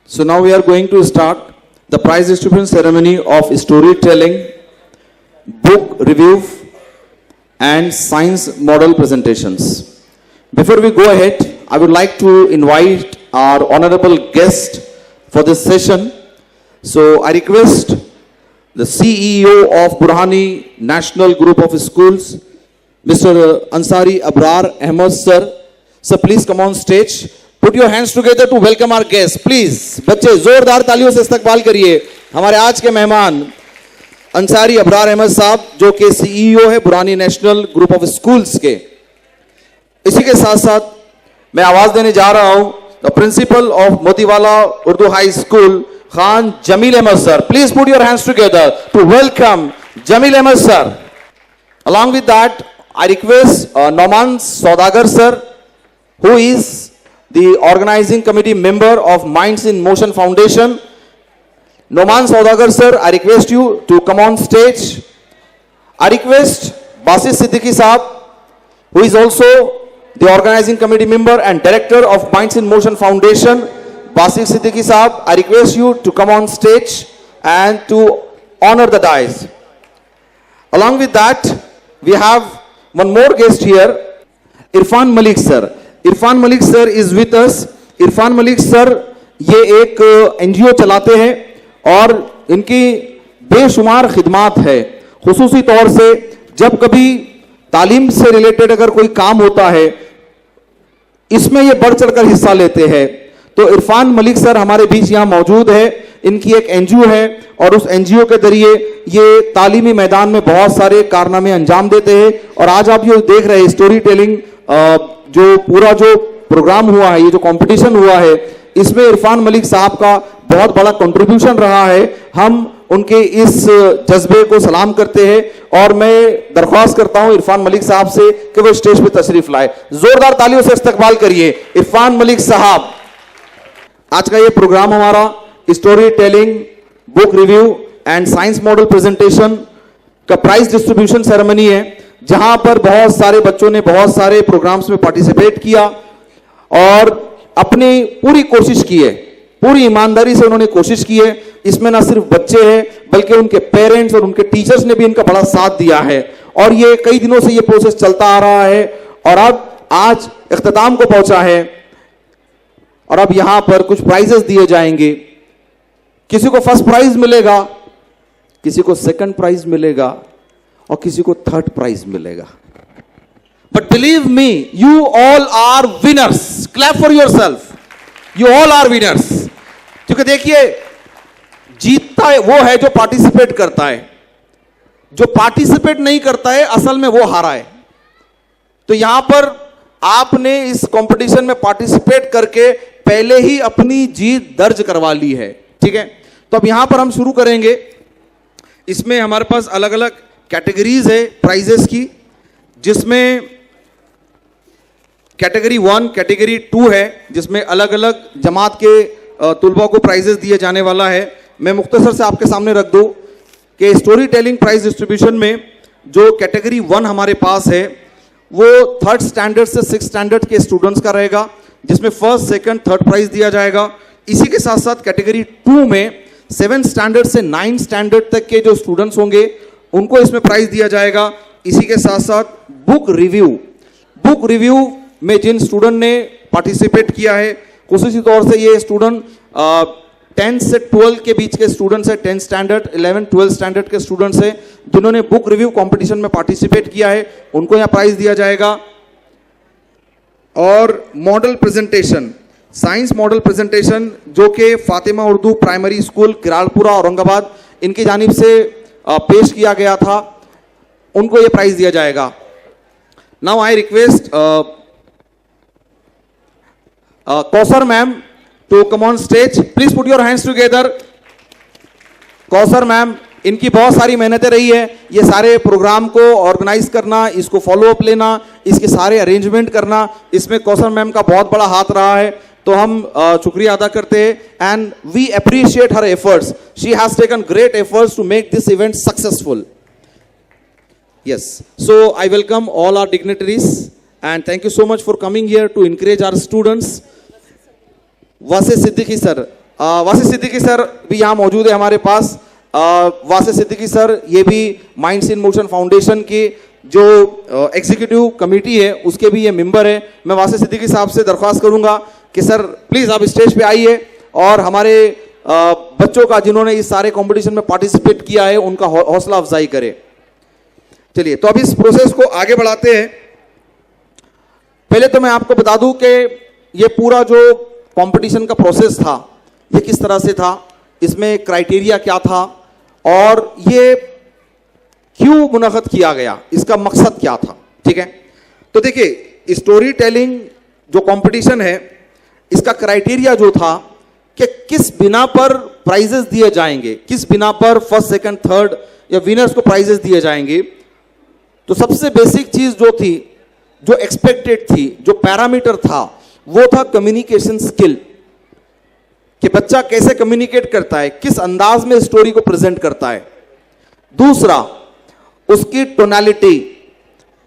So now we are going to start the prize distribution ceremony of storytelling, book review and science model presentations. Before we go ahead, I would like to invite our honorable guest for this session. So I request the CEO of Burhani National Group of Schools, Mr. Ansari Abrar Ahmed sir. Sir, please come on stage. Put your hands together to welcome our guest. Please, बच्चे जोरदार तालियों से इस्तकबाल करिए हमारे आज के मेहमान अंसारी अबरार अहमद साहब, जो कि सीईओ है Burhani national group of schools के। इसी के साथ साथ मैं आवाज देने जा रहा हूं the principal of Motiwala Urdu high school Khan Jameel Ahmed sir. Please put your hands together to welcome Jameel Ahmed sir. Along with that, I request Noman Saudagar sir, who is the organizing committee member of Minds in Motion Foundation. Noman Saudagar sir, I request you to come on stage. I request Basis Siddiqui sahab, who is also the organizing committee member and director of Minds in Motion Foundation. Basis Siddiqui sahab, I request you to come on stage and to honor the dais. Along with that, we have one more guest here, Irfan Malik sir. Irfan Malik sir is with us. Irfan Malik sir ये एक NGO चलाते हैं और इनकी बेशुमार खिदमात है। खुसूसी तौर से जब कभी तालीम से रिलेटेड अगर कोई काम होता है, इसमें ये बढ़ चढ़कर हिस्सा लेते हैं। तो इरफान मलिक सर हमारे बीच यहाँ मौजूद है। इनकी एक एनजीओ है और उस एनजीओ के जरिए ये तालीमी मैदान में बहुत सारे कारनामे अंजाम देते हैं। और आज आप ये देख रहे हैं स्टोरी टेलिंग, जो पूरा जो प्रोग्राम हुआ है, ये जो कंपटीशन हुआ है, इसमें इरफान मलिक साहब का बहुत बड़ा कंट्रीब्यूशन रहा है। हम उनके इस जज्बे को सलाम करते हैं और मैं दरख्वास्त करता हूं इरफान मलिक साहब से कि वो स्टेज पे तशरीफ लाए। जोरदार तालियों से इस्तकबाल करिए इरफान मलिक साहब। आज का ये प्रोग्राम हमारा story telling, book review and science model presentation का प्राइज डिस्ट्रीब्यूशन सेरेमनी है, जहां पर बहुत सारे बच्चों ने बहुत सारे प्रोग्राम्स में पार्टिसिपेट किया और अपनी पूरी कोशिश की है, पूरी ईमानदारी से उन्होंने कोशिश की है। इसमें ना सिर्फ बच्चे हैं बल्कि उनके पेरेंट्स और उनके टीचर्स ने भी इनका बड़ा साथ दिया है और ये कई दिनों से ये प्रोसेस चलता आ रहा है और अब आज इख्तिताम को पहुंचा है। और अब यहां पर कुछ प्राइजेस दिए जाएंगे। किसी को फर्स्ट प्राइज मिलेगा, किसी को सेकंड प्राइज मिलेगा और किसी को थर्ड प्राइज मिलेगा। But believe me, you all are winners. Clap for yourself, you all are winners. क्योंकि देखिए, जीतता है वो है जो पार्टिसिपेट करता है, जो पार्टिसिपेट नहीं करता है असल में वो हारा है। तो यहां पर आपने इस कंपटीशन में पार्टिसिपेट करके पहले ही अपनी जीत दर्ज करवा ली है, ठीक है। तो अब यहां पर हम शुरू करेंगे। इसमें हमारे पास अलग अलग कैटेगरीज है प्राइजेस की, जिसमें कैटेगरी 1, कैटेगरी 2 है, जिसमें अलग अलग जमात के तुलबा को प्राइजेस दिए जाने वाला है। मैं मुख्तसर से आपके सामने रख दूं कि स्टोरी टेलिंग प्राइज डिस्ट्रीब्यूशन में जो कैटेगरी 1 हमारे पास है वो 3rd स्टैंडर्ड से 6th स्टैंडर्ड के स्टूडेंट्स का रहेगा, जिसमें 1st, 2nd, 3rd प्राइज दिया जाएगा। इसी के साथ साथ कैटेगरी 2 में 7th स्टैंडर्ड से 9th स्टैंडर्ड तक के जो स्टूडेंट्स होंगे उनको इसमें प्राइज दिया जाएगा। इसी के साथ साथ बुक रिव्यू में जिन स्टूडेंट ने पार्टिसिपेट किया है, खुसूसी तौर से ये स्टूडेंट 10th से 12th के बीच के स्टूडेंट्स है, 10th standard, 11th, 12th standard के स्टूडेंट्स है, जिन्होंने बुक रिव्यू कंपटीशन में पार्टिसिपेट किया है, उनको यहाँ प्राइज दिया जाएगा। और model presentation, science model presentation, जो कि फातिमा उर्दू प्राइमरी स्कूल किराड़पुरा औरंगाबाद इनकी जानिब से पेश किया गया था, उनको यह प्राइज दिया जाएगा। Now I request Kausar ma'am to come on stage. Please put your hands together. Kausar ma'am, इनकी बहुत सारी मेहनतें रही है ये सारे प्रोग्राम को ऑर्गेनाइज करना, इसको फॉलो अप लेना, इसके सारे अरेंजमेंट करना, इसमें कौसर मैम का बहुत बड़ा हाथ रहा है। तो हम शुक्रिया अदा करते हैं and we appreciate her efforts. She has taken great efforts to make this event successful. Yes, so I welcome all our dignitaries and thank you so much for coming here to encourage our students. Basis Siddiqui sir, Wasif Siddiqui sir भी यहाँ मौजूद है हमारे पास। Wasif Siddiqui sir ये भी minds in motion foundation की जो executive committee है उसके भी ये मेंबर है। मैं वासिफ सिद्दीकी साहब से दरख्वास्त करूंगा कि सर प्लीज आप स्टेज पे आइए और हमारे बच्चों का जिन्होंने इस सारे कंपटीशन में पार्टिसिपेट किया है उनका हौसला अफजाई करें। चलिए, तो अब इस प्रोसेस को आगे बढ़ाते हैं। पहले तो मैं आपको बता दूं कि ये पूरा जो कंपटीशन का प्रोसेस था ये किस तरह से था, इसमें क्राइटेरिया क्या था और ये क्यों मुनक़द किया गया, इसका मकसद क्या था। ठीक है, तो देखिए स्टोरी टेलिंग जो कंपटीशन है इसका क्राइटेरिया जो था कि किस बिना पर प्राइजेस दिए जाएंगे, किस बिना पर फर्स्ट सेकंड थर्ड या विनर्स को प्राइजेस दिए जाएंगे। तो सबसे बेसिक चीज जो थी, जो एक्सपेक्टेड थी, जो पैरामीटर था वो था कम्युनिकेशन स्किल, कि बच्चा कैसे कम्युनिकेट करता है, किस अंदाज में स्टोरी को प्रेजेंट करता है। दूसरा, उसकी टोनालिटी,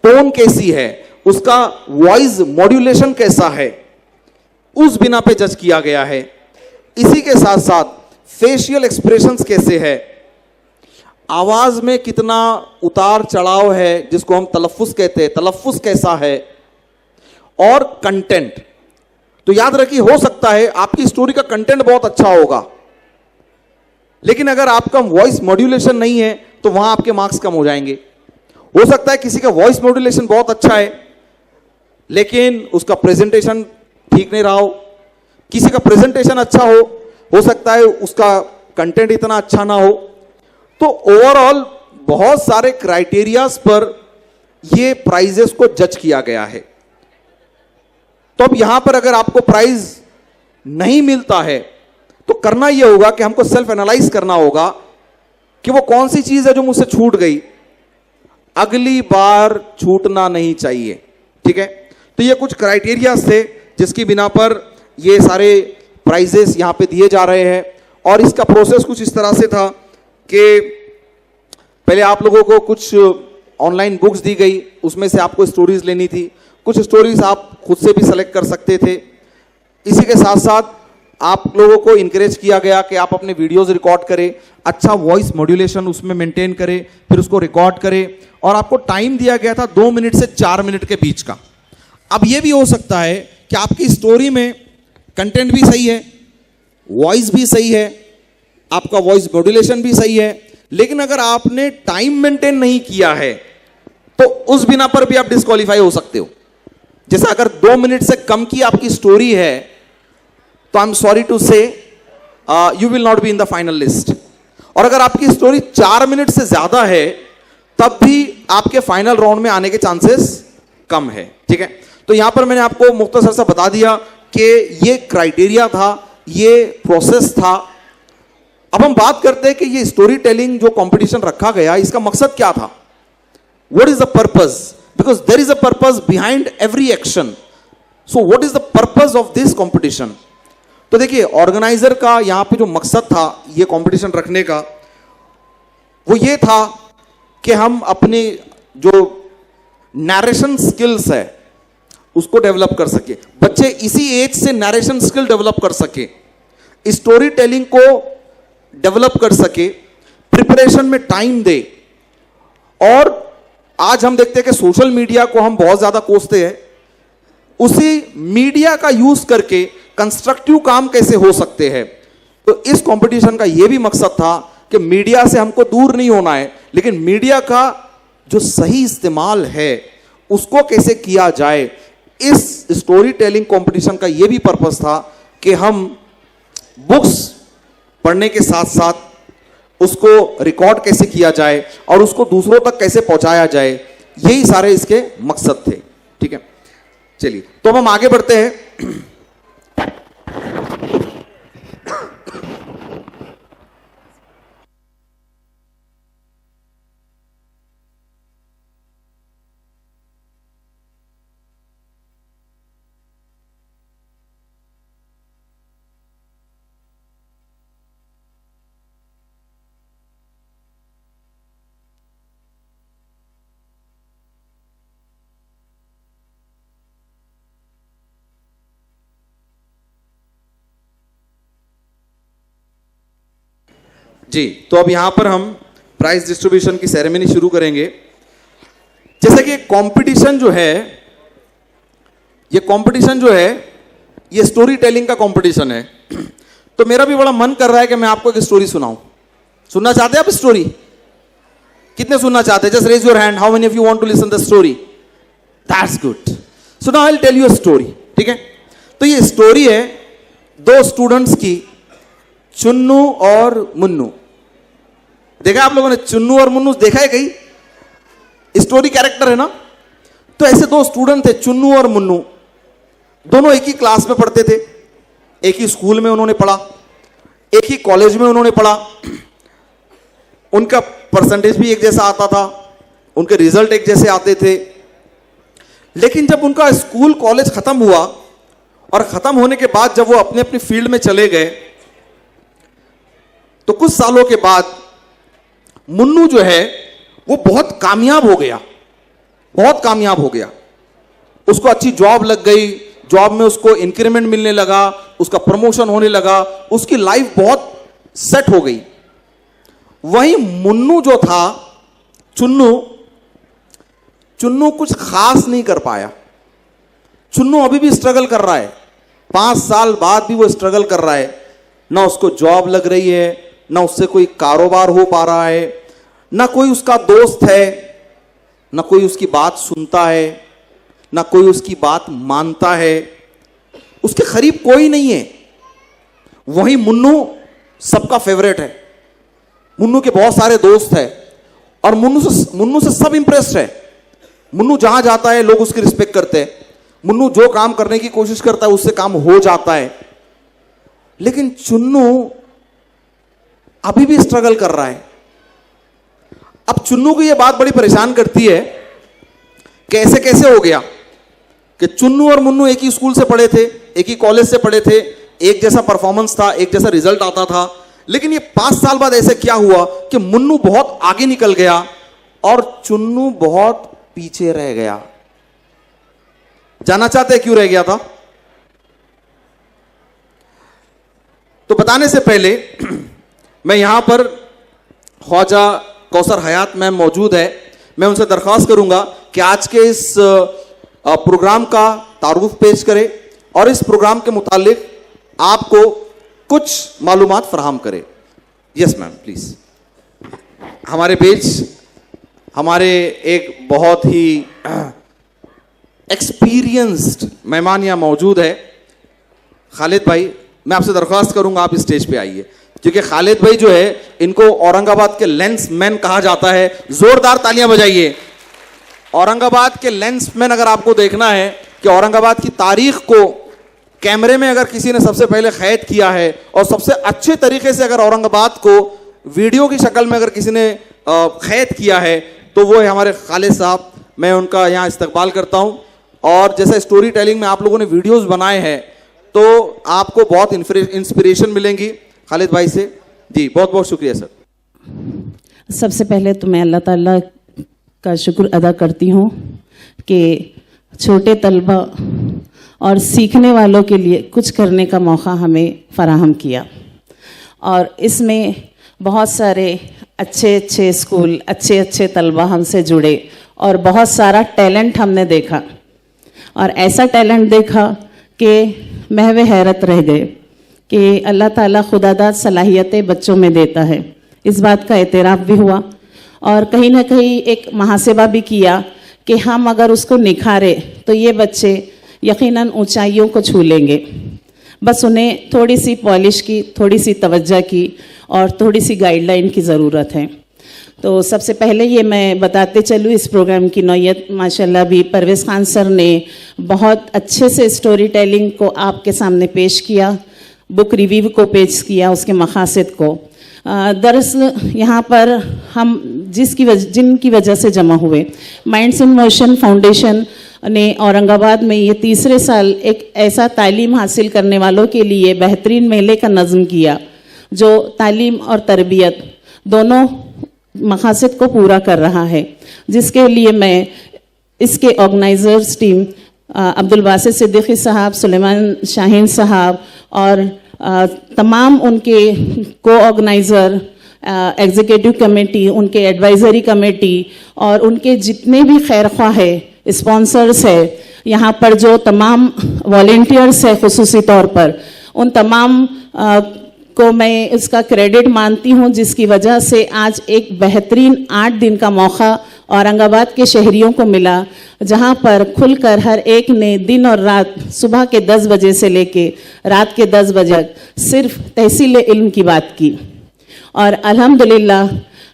टोन कैसी है, उसका वॉइस मॉड्यूलेशन कैसा है, उस बिना पे जज किया गया है। इसी के साथ साथ फेशियल एक्सप्रेशंस कैसे है, आवाज में कितना उतार चढ़ाव है जिसको हम तलफ्फुज कहते हैं, तलफ्फुज कैसा है, और कंटेंट। तो याद रखिए, हो सकता है आपकी स्टोरी का कंटेंट बहुत अच्छा होगा लेकिन अगर आपका वॉइस मॉड्यूलेशन नहीं है तो वहां आपके मार्क्स कम हो जाएंगे। हो सकता है किसी का वॉइस मॉड्यूलेशन बहुत अच्छा है लेकिन उसका प्रेजेंटेशन ठीक नहीं रहा हो, किसी का प्रेजेंटेशन अच्छा हो सकता है उसका कंटेंट इतना अच्छा ना हो। तो ओवरऑल बहुत सारे क्राइटेरियाज पर ये प्राइजेस को जज किया गया है। तो अब यहां पर अगर आपको प्राइज नहीं मिलता है तो करना यह होगा कि हमको सेल्फ एनालाइज करना होगा कि वो कौन सी चीज है जो मुझसे छूट गई, अगली बार छूटना नहीं चाहिए। ठीक है, तो ये कुछ क्राइटेरिया थे जिसकी बिना पर ये सारे प्राइजेस यहां पे दिए जा रहे हैं। और इसका प्रोसेस कुछ इस तरह से था कि पहले आप लोगों को कुछ ऑनलाइन बुक्स दी गई, उसमें से आपको स्टोरीज लेनी थी, कुछ स्टोरीज आप खुद से भी सेलेक्ट कर सकते थे। इसी के साथ साथ आप लोगों को इनकरेज किया गया कि आप अपने वीडियोस रिकॉर्ड करें, अच्छा वॉइस मॉड्यूलेशन उसमें मेंटेन करें, फिर उसको रिकॉर्ड करें, और आपको टाइम दिया गया था 2 मिनट से 4 मिनट के बीच का। अब यह भी हो सकता है कि आपकी स्टोरी में कंटेंट भी सही है, वॉइस भी सही है, आपका वॉइस मॉड्यूलेशन भी सही है, लेकिन अगर आपने टाइम मेंटेन नहीं किया है तो उस बिना पर भी आप डिस्क्वालीफाई हो सकते हो। जैसे अगर 2 मिनट से कम की आपकी स्टोरी है तो आई एम सॉरी टू से you will not be in the final list. और अगर आपकी स्टोरी 4 मिनट से ज्यादा है तब भी आपके फाइनल राउंड में आने के चांसेस कम है। ठीक है, तो यहां पर मैंने आपको मुख्तसर सा बता दिया कि ये क्राइटेरिया था, ये प्रोसेस था। अब हम बात करते हैं कि ये स्टोरी टेलिंग जो कंपटीशन रखा गया इसका मकसद क्या था, what is the purpose, because there is a purpose behind every action. So what is the purpose of this competition. तो देखिए, ऑर्गेनाइजर का यहां पे जो मकसद था ये कंपटीशन रखने का वो ये था कि हम अपने जो नरेशन स्किल्स है उसको डेवलप कर सके, बच्चे इसी एज से नरेशन स्किल डेवलप कर सके, स्टोरी टेलिंग को डेवलप कर सके, प्रिपरेशन में टाइम दे। और आज हम देखते हैं कि सोशल मीडिया को हम बहुत ज्यादा कोसते हैं, उसी मीडिया का यूज करके कंस्ट्रक्टिव काम कैसे हो सकते हैं। तो इस कंपटीशन का यह भी मकसद था कि मीडिया से हमको दूर नहीं होना है, लेकिन मीडिया का जो सही इस्तेमाल है उसको कैसे किया जाए। इस स्टोरी टेलिंग कंपटीशन का यह भी पर्पस था कि हम बुक्स पढ़ने के साथ साथ उसको रिकॉर्ड कैसे किया जाए और उसको दूसरों तक कैसे पहुंचाया जाए, यही सारे इसके मकसद थे। ठीक है, चलिए तो अब हम आगे बढ़ते हैं। जी, तो अब यहाँ पर हम प्राइज डिस्ट्रीब्यूशन की सेरेमनी शुरू करेंगे। जैसे कि कंपटीशन जो है, ये स्टोरी टेलिंग का कंपटीशन है। तो मेरा भी बड़ा मन कर रहा है कि मैं आपको एक स्टोरी सुनाऊं। सुनना चाहते हैं आप स्टोरी? कितने सुनना चाहते हैं? Just raise your hand, how many of you want to listen the story? That's good. So now I will tell you a story. ठीक है, तो ये स्टोरी है दो स्टूडेंट्स की, चुन्नू और मुन्नू। देखा आप लोगों ने चुन्नू और मुन्नू? देखा है कहीं? स्टोरी कैरेक्टर है ना। तो ऐसे दो स्टूडेंट थे, चुन्नू और मुन्नू। दोनों एक ही क्लास में पढ़ते थे, एक ही स्कूल में उन्होंने पढ़ा, एक ही कॉलेज में उन्होंने पढ़ा। उनका परसेंटेज भी एक जैसा आता था, उनके रिजल्ट एक जैसे आते थे। लेकिन जब उनका स्कूल कॉलेज खत्म हुआ और खत्म होने के बाद जब वो अपने अपनी फील्ड में चले गए, तो कुछ सालों के बाद मुन्नू जो है वो बहुत कामयाब हो गया, बहुत कामयाब हो गया। उसको अच्छी जॉब लग गई, जॉब में उसको इंक्रीमेंट मिलने लगा, उसका प्रमोशन होने लगा, उसकी लाइफ बहुत सेट हो गई। वहीं मुन्नू जो था, चुन्नू कुछ खास नहीं कर पाया। चुन्नू अभी भी स्ट्रगल कर रहा है, 5 साल बाद भी वो स्ट्रगल कर रहा है। ना उसको जॉब लग रही है, ना उससे कोई कारोबार हो पा रहा है, ना कोई उसका दोस्त है, ना कोई उसकी बात सुनता है, ना कोई उसकी बात मानता है। उसके करीब कोई नहीं है। वहीं मुन्नू सबका फेवरेट है, मुन्नू के बहुत सारे दोस्त हैं और मुन्नू से सब इंप्रेस्ड है। मुन्नू जहां जाता है लोग उसकी रिस्पेक्ट करते हैं। मुन्नू जो काम करने की कोशिश करता है उससे काम हो जाता है। लेकिन चुन्नू अभी भी स्ट्रगल कर रहा है। अब चुन्नू को यह बात बड़ी परेशान करती है कि ऐसे कैसे हो गया कि चुन्नू और मुन्नू एक ही स्कूल से पढ़े थे, एक ही कॉलेज से पढ़े थे, एक जैसा परफॉर्मेंस था, एक जैसा रिजल्ट आता था। लेकिन ये 5 साल बाद ऐसे क्या हुआ कि मुन्नू बहुत आगे निकल गया और चुन्नू बहुत पीछे रह गया। जानना चाहते हैं क्यों रह गया था? तो बताने से पहले मैं यहां पर ख्वाजा कौसर हयात मैम मौजूद है, मैं उनसे दरख्वास्त करूंगा कि आज के इस प्रोग्राम का तारुफ पेश करें और इस प्रोग्राम के मुतालिक आपको कुछ मालूमात फराहम करें। Yes ma'am, please. हमारे बीच हमारे एक बहुत ही एक्सपीरियंस्ड मेहमान यहाँ मौजूद है, खालिद भाई। मैं आपसे दरख्वास्त करूंगा आप स्टेज पे आइए, क्योंकि खालिद भाई जो है इनको औरंगाबाद के लेंस मैन कहा जाता है। जोरदार तालियां बजाइए। औरंगाबाद के लेंस मैन, अगर आपको देखना है कि औरंगाबाद की तारीख को कैमरे में अगर किसी ने सबसे पहले कैद किया है और सबसे अच्छे तरीके से अगर औरंगाबाद को वीडियो की शक्ल में अगर किसी ने कैद किया है तो वो है हमारे खालिद साहब। मैं उनका यहाँ इस्तकबाल करता हूँ। और जैसा स्टोरी टेलिंग में आप लोगों ने वीडियोस बनाए हैं तो आपको बहुत इंस्पिरेशन मिलेंगी खालिद भाई से। जी बहुत बहुत शुक्रिया सर। सबसे पहले तो मैं अल्लाह ताला का शुक्र अदा करती हूँ कि छोटे तलबा और सीखने वालों के लिए कुछ करने का मौका हमें फराहम किया। और इसमें बहुत सारे अच्छे अच्छे स्कूल, अच्छे अच्छे तलबा हमसे जुड़े और बहुत सारा टैलेंट हमने देखा। और ऐसा टैलेंट देखा कि महवे हैरत रह गए कि अल्लाह ताला खुदादाद सलाहियतें बच्चों में देता है। इस बात का एतराफ़ भी हुआ और कहीं ना कहीं एक मुहासिबा भी किया कि हम अगर उसको निखारे तो ये बच्चे यकीनन ऊंचाइयों को छू लेंगे। बस उन्हें थोड़ी सी पॉलिश की, थोड़ी सी तवज्जो की और थोड़ी सी गाइडलाइन की ज़रूरत है। तो सबसे पहले ये मैं बताते चलूँ इस प्रोग्राम की नौयत। माशाल्लाह भी परवेज़ खान सर ने बहुत अच्छे से स्टोरी टेलिंग को आपके सामने पेश किया, बुक रिव्यू को पेश किया, उसके मकासद को। दरअसल यहाँ पर हम जिनकी वजह से जमा हुए, माइंड्स इन मोशन फाउंडेशन ने औरंगाबाद में ये तीसरे साल एक ऐसा तालीम हासिल करने वालों के लिए बेहतरीन मेले का नज़्म किया जो तालीम और तरबियत दोनों मकासद को पूरा कर रहा है, जिसके लिए मैं इसके ऑर्गेनाइजर्स टीम अब्दुल बासित सिद्दीकी साहब, सुलेमान शाहीन साहब और तमाम उनके को ऑर्गेनाइज़र एग्जीक्यूटिव कमेटी, उनके एडवाइजरी कमेटी और उनके जितने भी खैरख्वाह है, स्पॉन्सर्स है, यहाँ पर जो तमाम वॉलेंटियर्स है खुसूसी तौर पर, उन तमाम को मैं इसका क्रेडिट मानती हूँ, जिसकी वजह से आज एक बेहतरीन 8 दिन का मौका औरंगाबाद के शहरियों को मिला, जहाँ पर खुलकर हर एक ने दिन और रात, सुबह के 10 बजे से लेके रात के 10 बजे सिर्फ तहसील इल्म की बात की। और अल्हम्दुलिल्लाह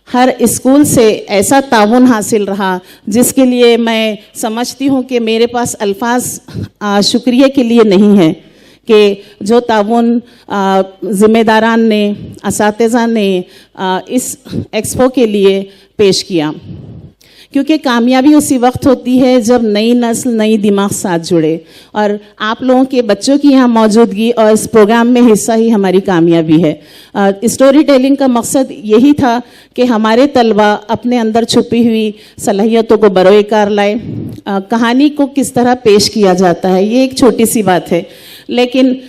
हर स्कूल से ऐसा ताउन हासिल रहा, जिसके लिए मैं समझती हूँ कि मेरे पास अल्फाज शुक्रिया के लिए नहीं है, कि जो ताउन ज़िम्मेदारान ने, असातिज़ा ने इस एक्सपो के लिए पेश किया। क्योंकि कामयाबी उसी वक्त होती है जब नई नस्ल, नई दिमाग साथ जुड़े, और आप लोगों के बच्चों की यहाँ मौजूदगी और इस प्रोग्राम में हिस्सा ही हमारी कामयाबी है। स्टोरी टेलिंग का मकसद यही था कि हमारे तलबा अपने अंदर छुपी हुई सलाहियतों को बरोए कार लाए। कहानी को किस तरह पेश किया जाता है, ये एक छोटी सी बात है, लेकिन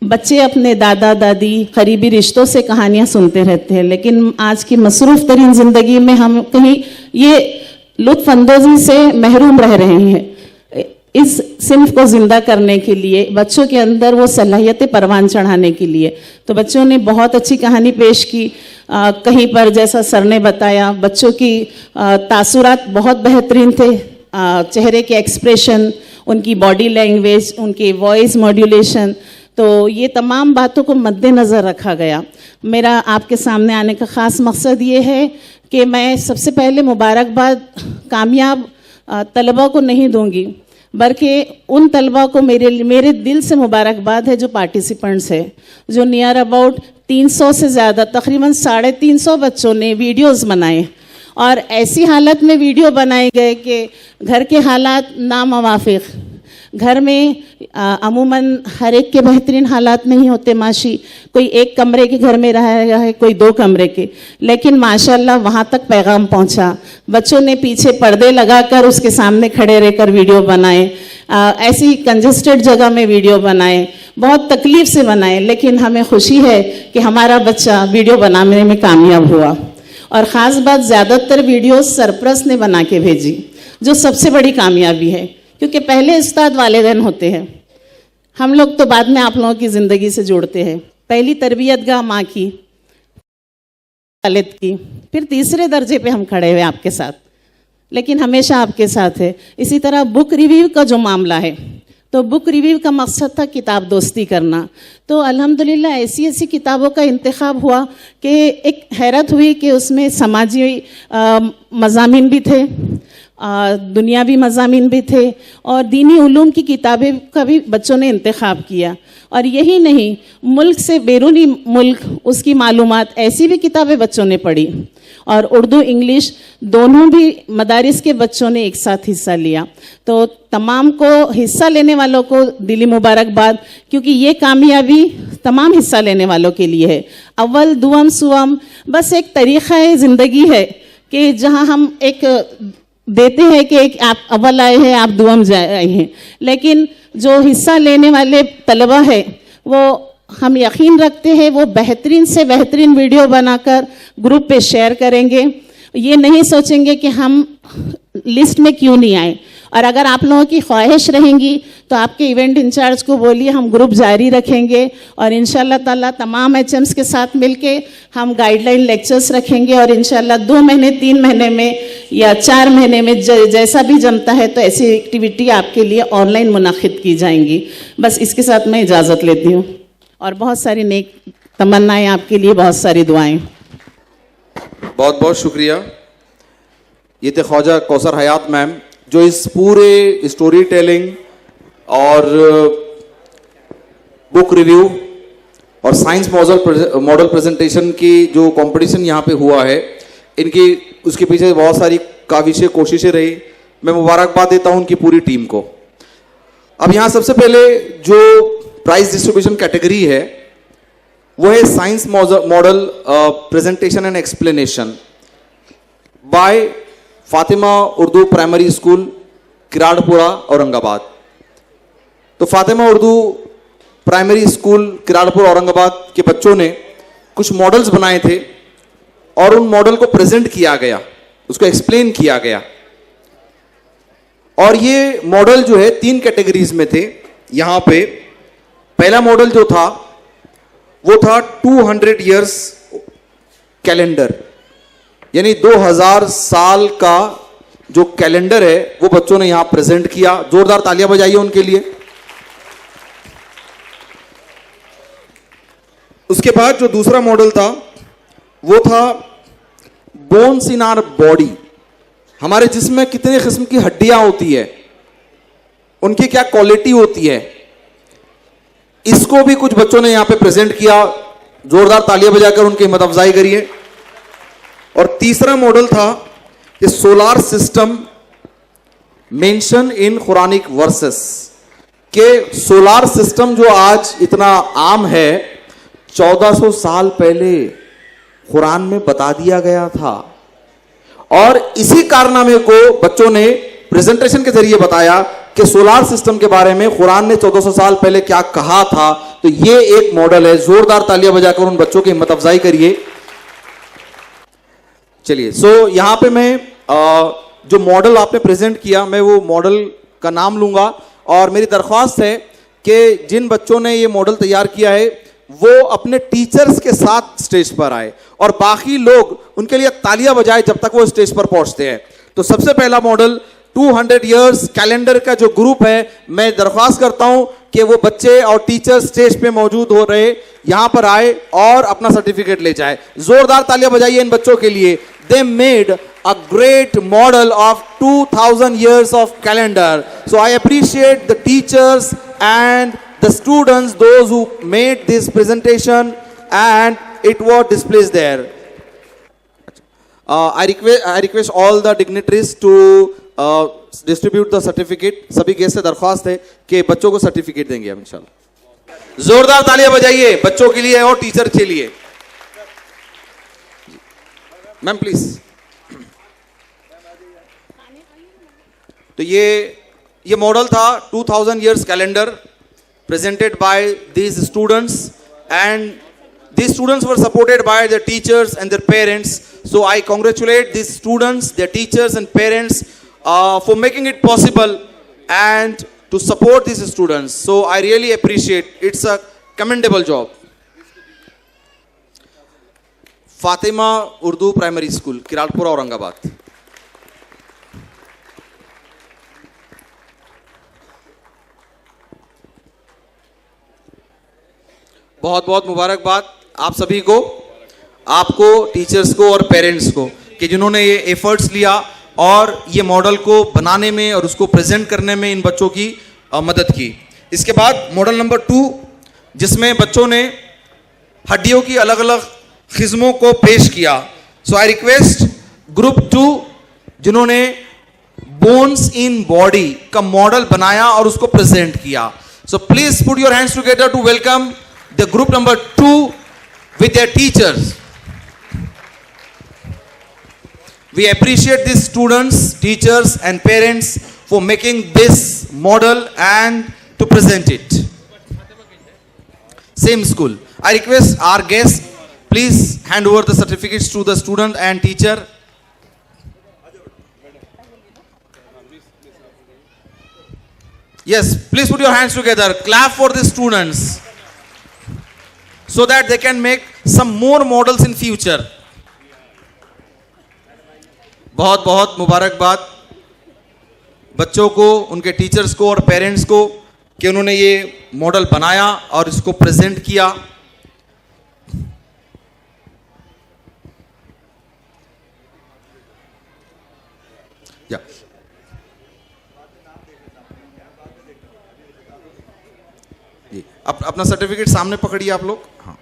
बच्चे अपने दादा दादी, करीबी रिश्तों से कहानियाँ सुनते रहते हैं, लेकिन आज की मसरूफ़ तरीन ज़िंदगी में हम कहीं ये लुत्फ़ अंदोज़ी से महरूम रह रहे हैं। इस सिन्फ को ज़िंदा करने के लिए, बच्चों के अंदर वो सलाहियतें परवान चढ़ाने के लिए, तो बच्चों ने बहुत अच्छी कहानी पेश की। कहीं पर जैसा सर ने बताया, बच्चों की तासुरात बहुत बेहतरीन थे, चेहरे के एक्सप्रेशन, उनकी बॉडी लैंग्वेज, उनकी वॉइस मॉड्यूलेशन, तो ये तमाम बातों को मद्देनज़र रखा गया। मेरा आपके सामने आने का ख़ास मकसद ये है कि मैं सबसे पहले मुबारकबाद कामयाब तलबा को नहीं दूंगी, बल्कि उन तलबा को मेरे दिल से मुबारकबाद है जो पार्टिसिपेंट्स है, जो नियर अबाउट 300 से ज़्यादा, तकरीबन 350 बच्चों ने वीडियोस बनाए, और ऐसी हालत में वीडियो बनाए गए कि घर के हालात नामुवाफिक, घर में अमूमन हर एक के बेहतरीन हालात नहीं होते माशी, कोई एक कमरे के घर में रह रहा है, कोई 2 कमरे के, लेकिन माशाल्लाह वहाँ तक पैगाम पहुँचा। बच्चों ने पीछे पर्दे लगाकर उसके सामने खड़े रहकर वीडियो बनाए, ऐसी कंजेस्टेड जगह में वीडियो बनाए, बहुत तकलीफ से बनाए, लेकिन हमें खुशी है कि हमारा बच्चा वीडियो बनाने में कामयाब हुआ। और ख़ास बात, ज़्यादातर वीडियो सरपरस्त ने बना के भेजी, जो सबसे बड़ी कामयाबी है, क्योंकि पहले उस्ताद वालिदैन होते हैं, हम लोग तो बाद में आप लोगों की ज़िंदगी से जुड़ते हैं। पहली तरबियतगाह माँ की, वालिद की, फिर तीसरे दर्जे पे हम खड़े हुए आपके साथ, लेकिन हमेशा आपके साथ है। इसी तरह बुक रिव्यू का जो मामला है, तो बुक रिव्यू का मकसद था किताब दोस्ती करना, तो अल्हम्दुलिल्लाह ऐसी ऐसी किताबों का इंतखाब हुआ कि एक हैरत हुई कि उसमें समाजी मज़ामीन भी थे, दुनियावी मज़ामीन भी थे, और दीनी उलूम की किताबें का भी बच्चों ने इंतखाब किया। और यही नहीं, मुल्क से बैरूनी मुल्क उसकी मालूमात, ऐसी भी किताबें बच्चों ने पढ़ी, और उर्दू इंग्लिश दोनों भी मदारिस के बच्चों ने एक साथ हिस्सा लिया। तो तमाम को, हिस्सा लेने वालों को दिली मुबारकबाद, क्योंकि ये कामयाबी तमाम हिस्सा लेने वालों के लिए है। अव्वल दुआम सुअम बस एक तरीक़ा है, ज़िंदगी है, कि जहाँ हम एक देते हैं कि एक आप अव्वल आए हैं, आप दुआम आए हैं, लेकिन जो हिस्सा लेने वाले तलबा है, वो हम यकीन रखते हैं वो बेहतरीन से बेहतरीन वीडियो बनाकर ग्रुप पे शेयर करेंगे। ये नहीं सोचेंगे कि हम लिस्ट में क्यों नहीं आए। और अगर आप लोगों की ख्वाहिश रहेंगी तो आपके इवेंट इंचार्ज को बोलिए, हम ग्रुप जारी रखेंगे, और इंशाल्लाह ताला तमाम एचएम्स के साथ मिलके हम गाइडलाइन लेक्चर्स रखेंगे, और इंशाल्लाह 2 महीने, 3 महीने में या 4 महीने में जैसा भी जमता है, तो ऐसी एक्टिविटी आपके लिए ऑनलाइन मुनाकिद की जाएंगी। बस इसके साथ मैं इजाज़त लेती हूँ, और बहुत सारी नेक तमन्नाएं आपके लिए, बहुत सारी दुआएं। बहुत बहुत शुक्रिया। ये थे ख्वाजा कौसर हयात मैम, जो इस पूरे स्टोरी टेलिंग और बुक रिव्यू और साइंस मॉडल प्रेजेंटेशन की जो कंपटीशन यहाँ पे हुआ है, इनकी उसके पीछे बहुत सारी काविशें, कोशिशें रही। मैं मुबारकबाद देता हूँ उनकी पूरी टीम को। अब यहाँ सबसे पहले जो प्राइज डिस्ट्रीब्यूशन कैटेगरी है वो है science model presentation and explanation by Fatima Urdu primary school, Kiradpura, Aurangabad. तो फातिमा उर्दू प्राइमरी स्कूल, किराड़पुर, औरंगाबाद के बच्चों ने कुछ मॉडल्स बनाए थे, और उन मॉडल को प्रेजेंट किया गया, उसको एक्सप्लेन किया गया। और ये मॉडल जो है 3 कैटेगरीज में थे। यहां पे पहला मॉडल जो था वो था 200 इयर्स कैलेंडर, यानी 2000 साल का जो कैलेंडर है वो बच्चों ने यहां प्रेजेंट किया। जोरदार तालियां बजाइए उनके लिए। उसके बाद जो दूसरा मॉडल था वो था बोन्स इन आवर बॉडी, हमारे जिस्म में कितने किस्म की हड्डियां होती है, उनकी क्या क्वालिटी होती है, इसको भी कुछ बच्चों ने यहां पे प्रेजेंट किया। जोरदार तालियां बजाकर उनकी हिम्मत अफजाई करिए। और तीसरा मॉडल था कि solar system mention in Quranic versus, के सोलार सिस्टम जो आज इतना आम है 1400 साल पहले कुरान में बता दिया गया था। और इसी कारनामे को बच्चों ने प्रेजेंटेशन के जरिए बताया कि सोलार सिस्टम के बारे में कुरान ने 1400 साल पहले क्या कहा था। तो ये एक मॉडल है। जोरदार तालियां बजाकर उन बच्चों की हिम्मत अफजाई करिए। चलिए, सो यहां पे मैं जो मॉडल आपने प्रेजेंट किया, मैं वो मॉडल का नाम लूंगा और मेरी दरख्वास्त है कि जिन बच्चों ने ये मॉडल तैयार किया है वो अपने टीचर्स के साथ स्टेज पर आए और बाकी लोग उनके लिए तालियां बजाएं जब तक वो स्टेज पर पहुंचते हैं। तो सबसे पहला मॉडल 200 इयर्स कैलेंडर का जो ग्रुप है, मैं दरख्वास्त करता हूं कि वो बच्चे और टीचर स्टेज पे मौजूद हो रहे यहां पर आए और अपना सर्टिफिकेट ले जाए। जोरदार तालियां बजाइए इन बच्चों के लिए। They made a great model of 2000 years of calendar. So I appreciate the teachers and the students, those who made this presentation and it was displayed there. I request all the dignitaries to distribute the certificate. सभी guest से दरख्वास्त है कि बच्चों को certificate देंगे हम इंशाल्लाह। जोरदार तालियां बजाइए बच्चों के लिए और टीचर के लिए। Ma'am please. तो ये मॉडल था 2000 years calendar presented by these students, and these students were supported by their teachers and their parents. So I congratulate these students, their teachers and parents for making it possible and to support these students. So I really appreciate, it's a commendable job. Fatima Urdu primary school, Kiralpura, Aurangabad. बहुत बहुत मुबारकबाद आप सभी को, आपको, teachers को और parents को, कि जिन्होंने ये एफर्ट्स लिया और ये मॉडल को बनाने में और उसको प्रेजेंट करने में इन बच्चों की मदद की। इसके बाद मॉडल नंबर 2, जिसमें बच्चों ने हड्डियों की अलग अलग किस्मों को पेश किया। सो आई रिक्वेस्ट ग्रुप 2, जिन्होंने बोन्स इन बॉडी का मॉडल बनाया और उसको प्रेजेंट किया। So please put your hands together to welcome the group number 2 with their teachers. We appreciate these students, teachers and parents for making this model and to present it. Same school. I request our guests, please hand over the certificates to the student and teacher. Yes, please put your hands together. Clap for the students, so that they can make some more models in future. बहुत बहुत मुबारकबाद बच्चों को, उनके teachers को और parents को कि उन्होंने ये मॉडल बनाया और इसको प्रेजेंट किया। या जी, अपना सर्टिफिकेट सामने पकड़िए आप लोग। हाँ,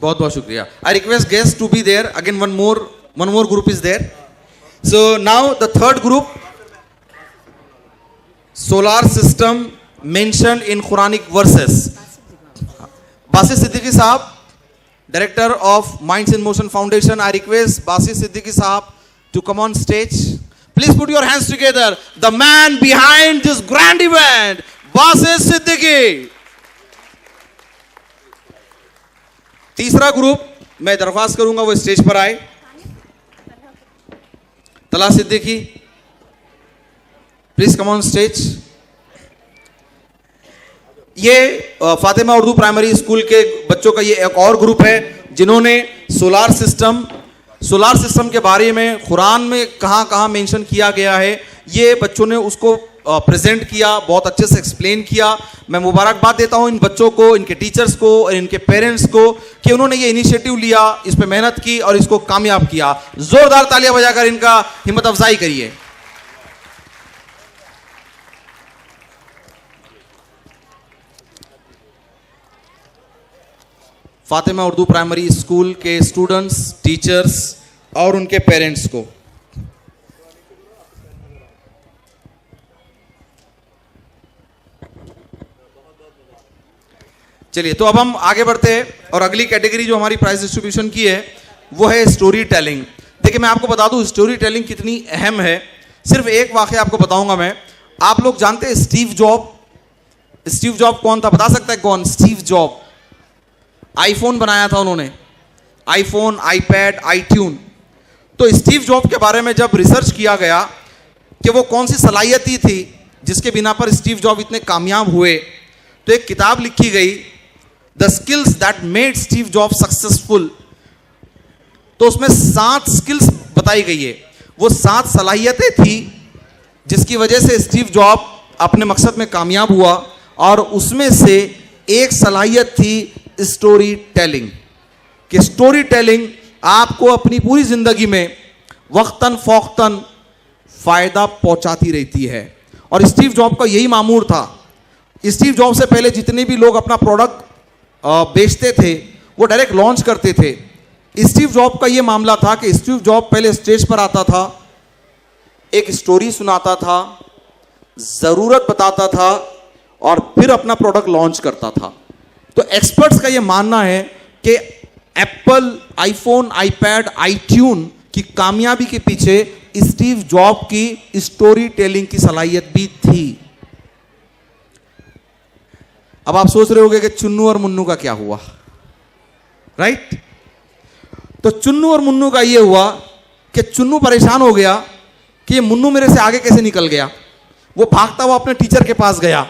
बहुत बहुत शुक्रिया। I request guest to be there again. One more group is there. So now the third group, solar system mention in Quranic verses. Basit Siddiqui sahab, Director of Minds in Motion Foundation, I request Basit Siddiqui Sahab to come on stage. Please put your hands together. The man behind this grand event, Basit Siddiqui. तीसरा group मैं दरख्वास्त करूंगा वो stage पर आए। तला Siddiqui, please come on stage. ये Fatima Urdu primary school के बच्चों का ये एक और ग्रुप है जिन्होंने सोलार सिस्टम के बारे में कुरान में कहां कहां मेंशन किया गया है, ये बच्चों ने उसको प्रेजेंट किया, बहुत अच्छे से एक्सप्लेन किया। मैं मुबारकबाद देता हूं इन बच्चों को, इनके टीचर्स को और इनके पेरेंट्स को कि उन्होंने ये इनिशिएटिव लिया, इस पे मेहनत की और इसको कामयाब किया। जोरदार तालियां बजाकर इनका हिम्मत अफजाई करिए। फातिमा उर्दू प्राइमरी स्कूल के स्टूडेंट्स, टीचर्स और उनके पेरेंट्स को चलिए, तो अब हम आगे बढ़ते हैं और अगली कैटेगरी जो हमारी प्राइज डिस्ट्रीब्यूशन की है वो है स्टोरी टेलिंग। देखिए, मैं आपको बता दूं स्टोरी टेलिंग कितनी अहम है। सिर्फ एक वाकया आपको बताऊंगा मैं। आप लोग जानते हैं स्टीव जॉब कौन था? बता सकता है कौन? स्टीव जॉब आईफोन बनाया था उन्होंने, आईफोन, आईपैड, आईट्यून। तो स्टीव जॉब के बारे में जब रिसर्च किया गया कि वो कौन सी सलाहियत थी जिसके बिना पर स्टीव जॉब इतने कामयाब हुए, तो एक किताब लिखी गई, the skills that made Steve job successful. तो उसमें 7 स्किल्स बताई गई है, वो 7 सलाहियतें थी जिसकी वजह से स्टीव जॉब अपने मकसद में कामयाब हुआ। और उसमें से एक सलाहियत थी स्टोरी टेलिंग, कि स्टोरी टेलिंग आपको अपनी पूरी जिंदगी में वक्तन फौक्तन फायदा पहुंचाती रहती है। और स्टीव जॉब का यही मामूर था। स्टीव जॉब से पहले जितने भी लोग अपना प्रोडक्ट बेचते थे वो डायरेक्ट लॉन्च करते थे। स्टीव जॉब का ये मामला था कि स्टीव जॉब पहले स्टेज पर आता था, एक स्टोरी सुनाता था, जरूरत बताता था और फिर अपना प्रोडक्ट लॉन्च करता था। तो एक्सपर्ट्स का यह मानना है कि एप्पल, आईफोन, आईपैड, आईट्यून की कामयाबी के पीछे स्टीव जॉब की स्टोरी टेलिंग की सलाहियत भी थी। अब आप सोच रहे होंगे कि चुन्नू और मुन्नू का क्या हुआ, राइट? तो चुन्नू और मुन्नू का यह हुआ कि चुन्नू परेशान हो गया कि ये मुन्नू मेरे से आगे कैसे निकल गया। वो भागता हुआ अपने टीचर के पास गया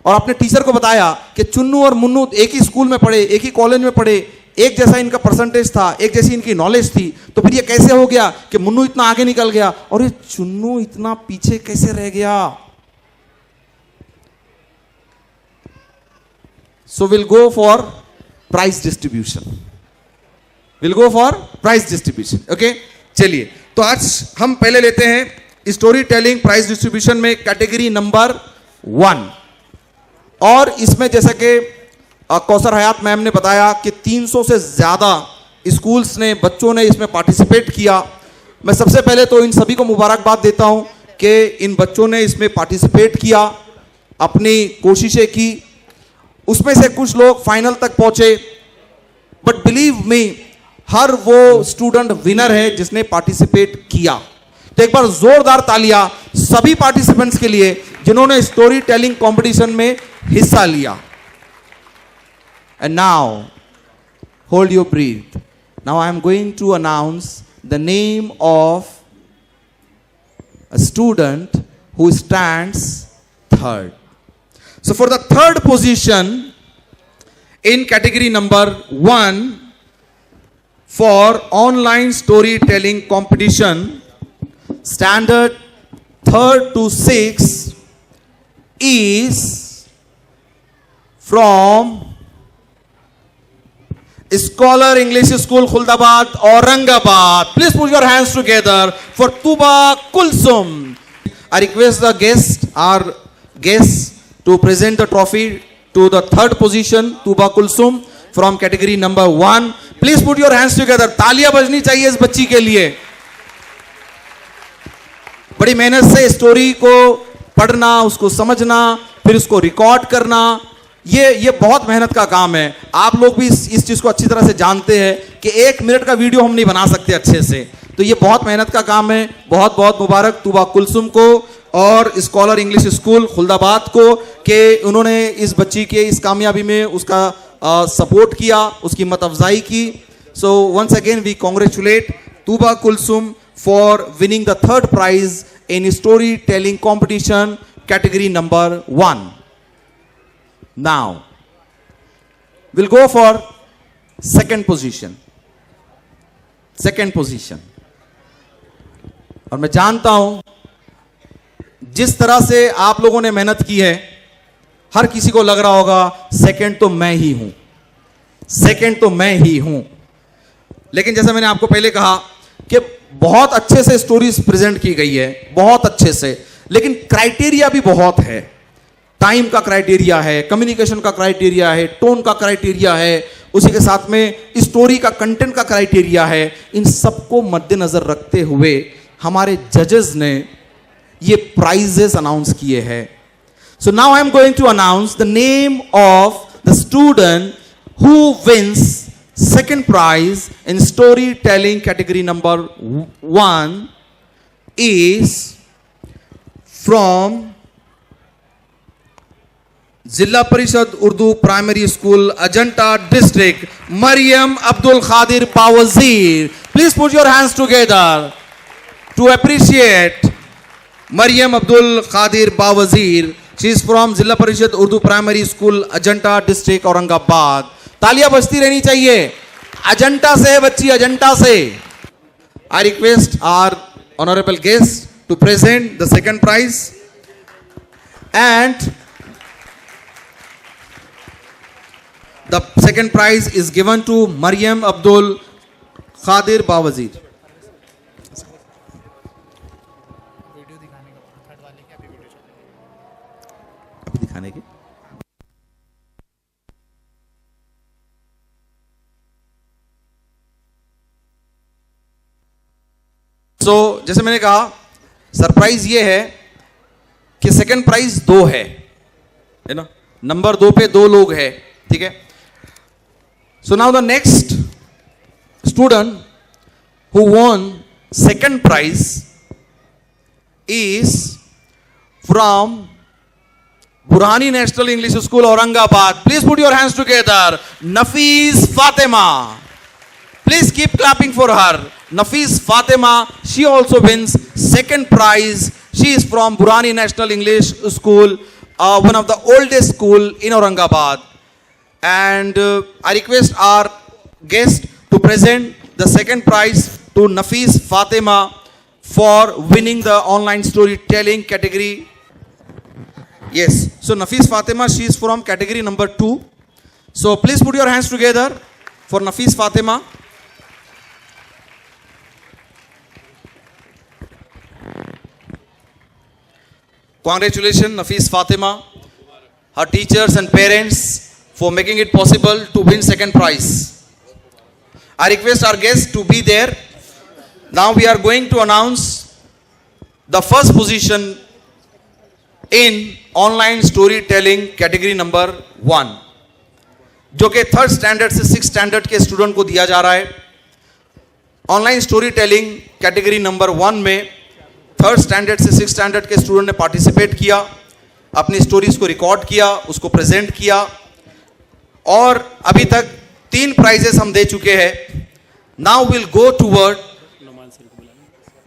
और अपने टीचर को बताया कि चुन्नू और मुन्नू एक ही स्कूल में पढ़े, एक ही कॉलेज में पढ़े, एक जैसा इनका परसेंटेज था, एक जैसी इनकी नॉलेज थी, तो फिर ये कैसे हो गया कि मुन्नू इतना आगे निकल गया और ये चुन्नू इतना पीछे कैसे रह गया। So we'll go for prize distribution. Okay? चलिए, तो आज हम पहले लेते हैं स्टोरी टेलिंग प्राइज डिस्ट्रीब्यूशन में कैटेगरी नंबर 1। और इसमें जैसा कि कौसर हयात मैम ने बताया कि 300 से ज्यादा स्कूल्स ने, बच्चों ने इसमें पार्टिसिपेट किया। मैं सबसे पहले तो इन सभी को मुबारकबाद देता हूं कि इन बच्चों ने इसमें पार्टिसिपेट किया, अपनी कोशिशें की। उसमें से कुछ लोग फाइनल तक पहुंचे, बट बिलीव मी, हर वो स्टूडेंट विनर है जिसने पार्टिसिपेट किया। तो एक बार जोरदार तालियां सभी पार्टिसिपेंट्स के लिए जिन्होंने स्टोरी टेलिंग कंपटीशन में हिस्सा लिया। And now hold your breath. Now I am going to announce the name of a student who stands third. So for the third position in category number 1 for online storytelling competition, standard 3rd to 6th is from Scholar English School, Khuldabad, Aurangabad. Please put your hands together for Tuba Kulsum. I request the guests to present the trophy to the third position, Tuba Kulsum from category number 1. Please put your hands together. तालियां बजनी चाहिए इस बच्ची के लिए। बड़ी मेहनत से स्टोरी को पढ़ना, उसको समझना, फिर उसको रिकॉर्ड करना, ये बहुत मेहनत का काम है। आप लोग भी इस चीज को अच्छी तरह से जानते हैं कि 1 मिनट का वीडियो हम नहीं बना सकते अच्छे से, तो ये बहुत मेहनत का काम है। बहुत बहुत मुबारक तुबा कुलसुम को और स्कॉलर इंग्लिश स्कूल खुलदाबाद को कि उन्होंने इस बच्ची के इस कामयाबी में उसका सपोर्ट किया, उसकी मत अफजाई की. So once again we congratulate Tuba Kulsum for winning the third prize in story telling competition category number 1. Now will go for second position. और मैं जानता हूं जिस तरह से आप लोगों ने मेहनत की है, हर किसी को लग रहा होगा सेकंड तो मैं ही हूं. लेकिन जैसा मैंने आपको पहले कहा कि बहुत अच्छे से स्टोरीज प्रेजेंट की गई है, बहुत अच्छे से, लेकिन क्राइटेरिया भी बहुत है. टाइम का क्राइटेरिया है, कम्युनिकेशन का क्राइटेरिया है, टोन का क्राइटेरिया है, उसी के साथ में स्टोरी का कंटेंट का क्राइटेरिया है. इन सबको मद्देनजर रखते हुए हमारे जजेस ने ये प्राइजेस अनाउंस किए हैं. So now I am going to announce the name of the student who wins second prize in story telling category number 1 is from Zilla Parishad Urdu primary school Ajanta district, Maryam Abdul Khadir Bawazir. Please put your hands together to appreciate Maryam Abdul Qadir Bawazir. She is from Zilla Parishad Urdu Primary School, Ajanta District, Aurangabad. तालियां बजती रहनी चाहिए. अजंता से है बच्ची, अजंता से. I request our honorable guest to present the second prize. And the second prize is given to Maryam Abdul Qadir Bawazir. दिखाने के जैसे मैंने कहा, सरप्राइज ये है कि सेकंड प्राइज 2 है ना. नंबर 2 पे 2 लोग हैं. ठीक है. So now the next student who won second prize is from Burhani National English School, Aurangabad. Please put your hands together. Nafees Fatima. Please keep clapping for her. Nafees Fatima, she also wins second prize. She is from Burhani National English School, one of the oldest school in Aurangabad. And I request our guest to present the second prize to Nafees Fatima for winning the online storytelling category. Yes, so Nafees Fatima, she is from category number 2. So please put your hands together for Nafees Fatima. Congratulations Nafees Fatima, her teachers and parents for making it possible to win second prize. I request our guests to be there. Now we are going to announce the first position in online story telling category number 1, जो कि 3rd standard से 6th standard के student को दिया जा रहा है. Online story telling category number 1 में 3rd स्टैंडर्ड से 6th स्टैंडर्ड के स्टूडेंट ने पार्टिसिपेट किया, अपनी स्टोरीज को रिकॉर्ड किया, उसको प्रेजेंट किया, और अभी तक 3 प्राइजेस हम दे चुके हैं. Now will go toward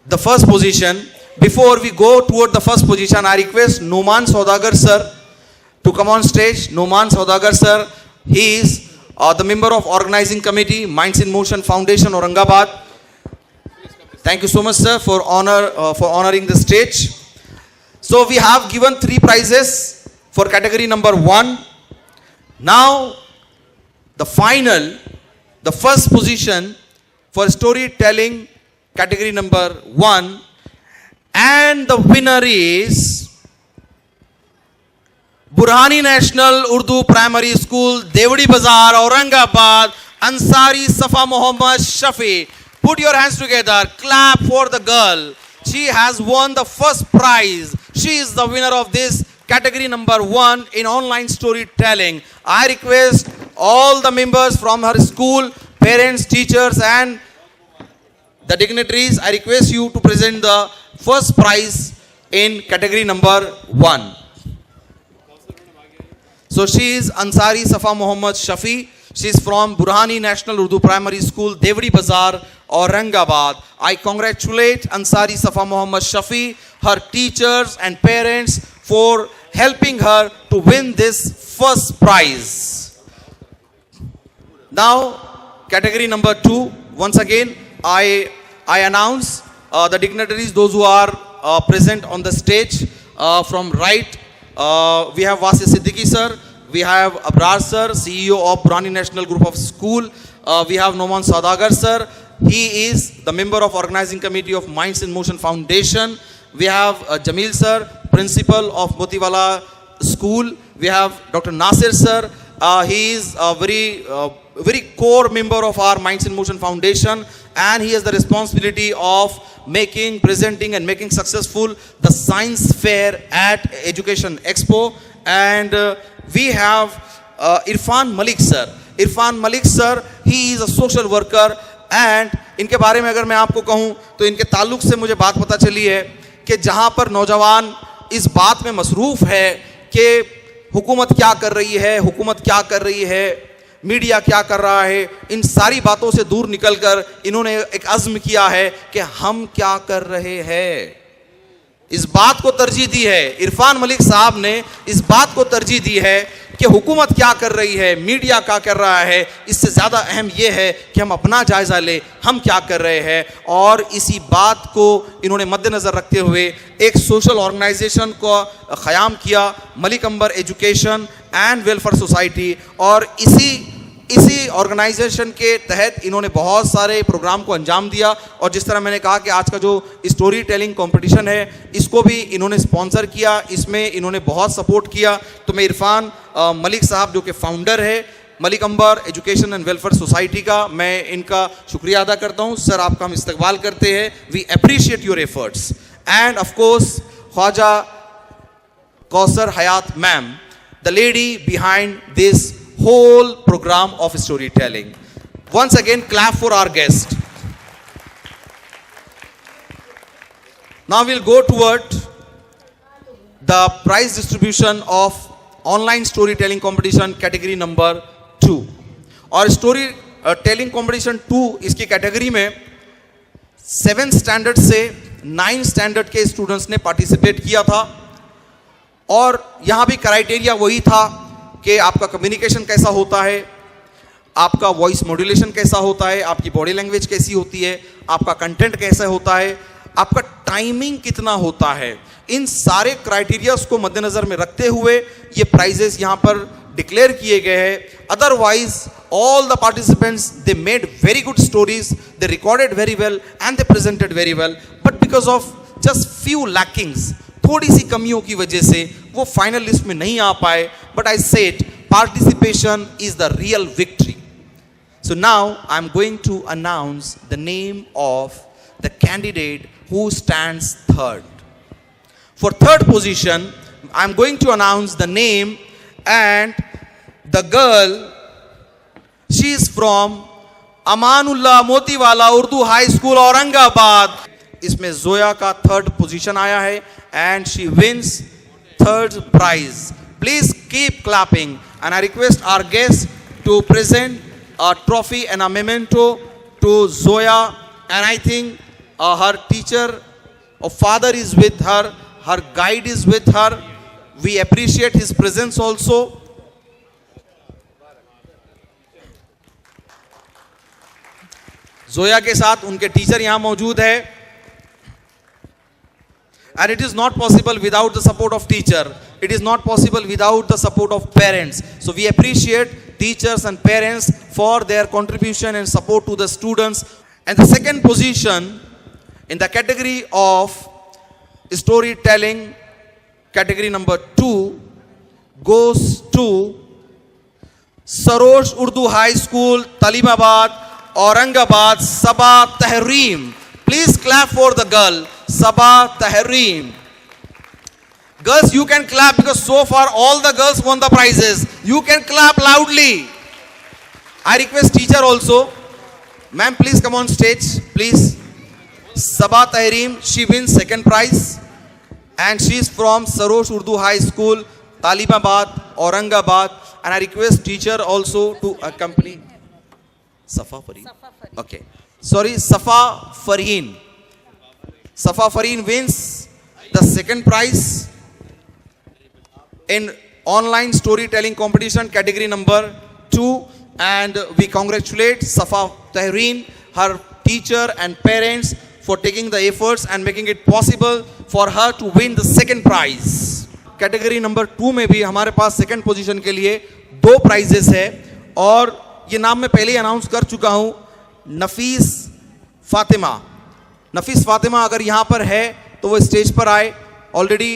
the first position. Before we go toward the first position, I request Noman Saudagar sir to come on stage. Noman Saudagar sir, he is the member of organizing committee, Minds in Motion Foundation, Aurangabad. Thank you so much sir for honoring the stage. So we have given 3 prizes for category number 1. Now the final, the first position for storytelling category number 1. And the winner is Burhani National Urdu Primary School, Devdi Bazaar, Aurangabad, Ansari Safa Mohammad Shafi. Put your hands together, clap for the girl. She has won the first prize. She is the winner of this category number 1 in online storytelling. I request all the members from her school, parents, teachers and the dignitaries, I request you to present the first prize in category number 1. So she is Ansari Safa Mohammad Shafi. She is from Burhani National Urdu Primary School, Devri Bazar, Aurangabad. I congratulate Ansari Safa Mohammad Shafi, her teachers and parents for helping her to win this first prize. Now, category number 2. Once again, I announce the dignitaries, those who are present on the stage. From right, we have Wasi Siddiqui sir, we have Abrar sir, CEO of Burhani National Group of School. We have Noman Saudagar sir, he is the member of organizing committee of Minds in Motion Foundation. We have Jamil sir, principal of Motiwala School. We have Dr. Nasir sir, he is a very core member of our Minds in Motion Foundation, and he has the responsibility of making, presenting and making successful the science fair at Education Expo. And we have Irfan Malik sir. Irfan Malik sir, he is a social worker, and इनके बारे में अगर मैं आपको कहूँ तो इनके ताल्लुक से मुझे बात पता चली है कि जहाँ पर नौजवान इस बात में मसरूफ़ है कि हुकूमत क्या कर रही है, हुकूमत क्या कर रही है, मीडिया क्या कर रहा है, इन सारी बातों से दूर निकलकर इन्होंने एक अज़्म किया है कि हम क्या कर रहे हैं। इस बात को तरजीह दी है, इरफान मलिक साहब ने इस बात को तरजीह दी है कि हुकूमत क्या कर रही है, मीडिया क्या कर रहा है, इससे ज़्यादा अहम ये है कि हम अपना जायज़ा लें, हम क्या कर रहे हैं। और इसी बात को इन्होंने मद्देनज़र रखते हुए एक सोशल ऑर्गेनाइजेशन को क़याम किया, मलिक अंबर एजुकेशन एंड वेलफेयर सोसाइटी, और इसी ऑर्गेनाइजेशन के तहत इन्होंने बहुत सारे प्रोग्राम को अंजाम दिया। और जिस तरह मैंने कहा कि आज का जो स्टोरी टेलिंग कंपटीशन है, इसको भी इन्होंने स्पॉन्सर किया, इसमें इन्होंने बहुत सपोर्ट किया। तो मैं इरफान मलिक साहब जो कि फाउंडर है मलिक अंबर एजुकेशन एंड वेलफेयर सोसाइटी का, मैं इनका शुक्रिया अदा करता हूँ। सर, आपका हम इस्तकबाल करते हैं, we appreciate your efforts. And of course Khwaja Kausar Hayat ma'am, the lady behind this whole program of storytelling. Once again, clap for our guest. Now we'll go toward the prize distribution of online storytelling competition category number 2. और story telling competition 2 इसकी category में 7th standard से 9th standard के students ने participate किया था। और यहाँ भी क्राइटेरिया वही था कि आपका कम्युनिकेशन कैसा होता है, आपका वॉइस मॉड्यूलेशन कैसा होता है, आपकी बॉडी लैंग्वेज कैसी होती है, आपका कंटेंट कैसा होता है, आपका टाइमिंग कितना होता है। इन सारे क्राइटेरियाज को मद्देनज़र में रखते हुए ये प्राइजेस यहाँ पर डिक्लेयर किए गए हैं। Otherwise all the participants they made very good stories, they recorded very well and they presented very well, but because of just few lackings, थोड़ी सी कमियों की वजह से वो फाइनल लिस्ट में नहीं आ पाए। But I said participation is the real victory. So now I am going to announce the name of the candidate who stands third. For third position I am going to announce the name, and the girl, she is from Amanullah Motiwala Urdu high school Aurangabad. इसमें जोया का third position आया है and she wins third prize. Please keep clapping, and I request our guests to present a trophy and a memento to Zoya. And I think her teacher or father is with her, her guide is with her. We appreciate his presence also. Zoya के साथ उनके teacher यहाँ मौजूद है। And it is not possible without the support of teacher. It is not possible without the support of parents. So we appreciate teachers and parents for their contribution and support to the students. And the second position in the category of storytelling, category number 2, goes to Sarosh Urdu High School, Talimabad, Aurangabad, Saba Tahreem. Please clap for the girl, Saba Tahreem. Girls, you can clap because so far all the girls won the prizes. You can clap loudly. I request teacher also. Ma'am, please come on stage, please. Saba Tahreem, she wins second prize. and she is from Sarosh Urdu High School, Talibabad, Aurangabad, and I request teacher also to accompany. Safa Fareen. Okay. Sorry, Safa Fareen. Safa Fareen wins the second prize in online storytelling competition category number 2, and we congratulate Safa Fareen, her teacher and parents for taking the efforts and making it possible for her to win the second prize. Category number 2 में भी हमारे पास second position के लिए 2 prices है, और ये नाम मैं पहले ही अनाउंस कर चुका हूं, नफीस फातिमा। नफीस फातिमा अगर यहाँ पर है तो वो स्टेज पर आए। ऑलरेडी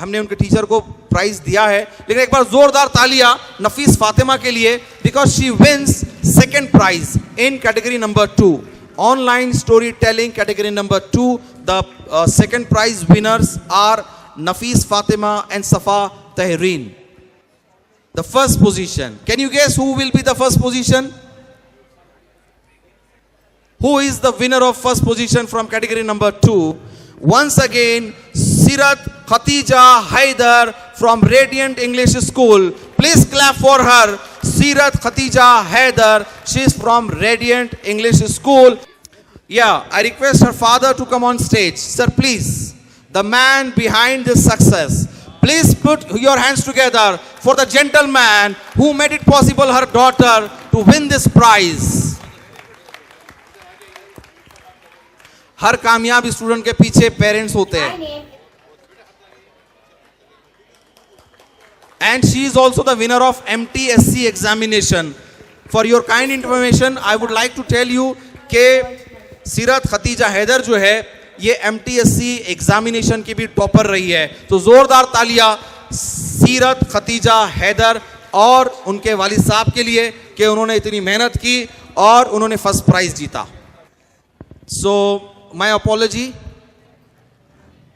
हमने उनके टीचर को प्राइज दिया है, लेकिन एक बार जोरदार तालियां नफीस फातिमा के लिए, because she wins second prize in category number 2, online story telling category number 2. The second prize winners are Nafis Fatima and Safa Tahireen. The first position. Can you guess who will be the first position? Who is the winner of first position from category number 2? Once again, Sirat Khatija Haidar from Radiant English School. Please clap for her. Sirat Khatija Haidar. She is from Radiant English School. Yeah, I request her father to come on stage. Sir, please. The man behind this success. Please put your hands together for the gentleman who made it possible her daughter to win this prize. हर कामयाब student के पीछे parents होते हैं. And she is also the winner of MTSC examination. For your kind information, I would like to tell you कि सीरत Khadija Haider जो है ये MTSC एग्जामिनेशन की भी टॉपर रही है. तो जोरदार तालियां सीरत खतीजा हैदर और उनके वालिद साहब के लिए कि उन्होंने इतनी मेहनत की और उन्होंने फर्स्ट प्राइज जीता. So my apology.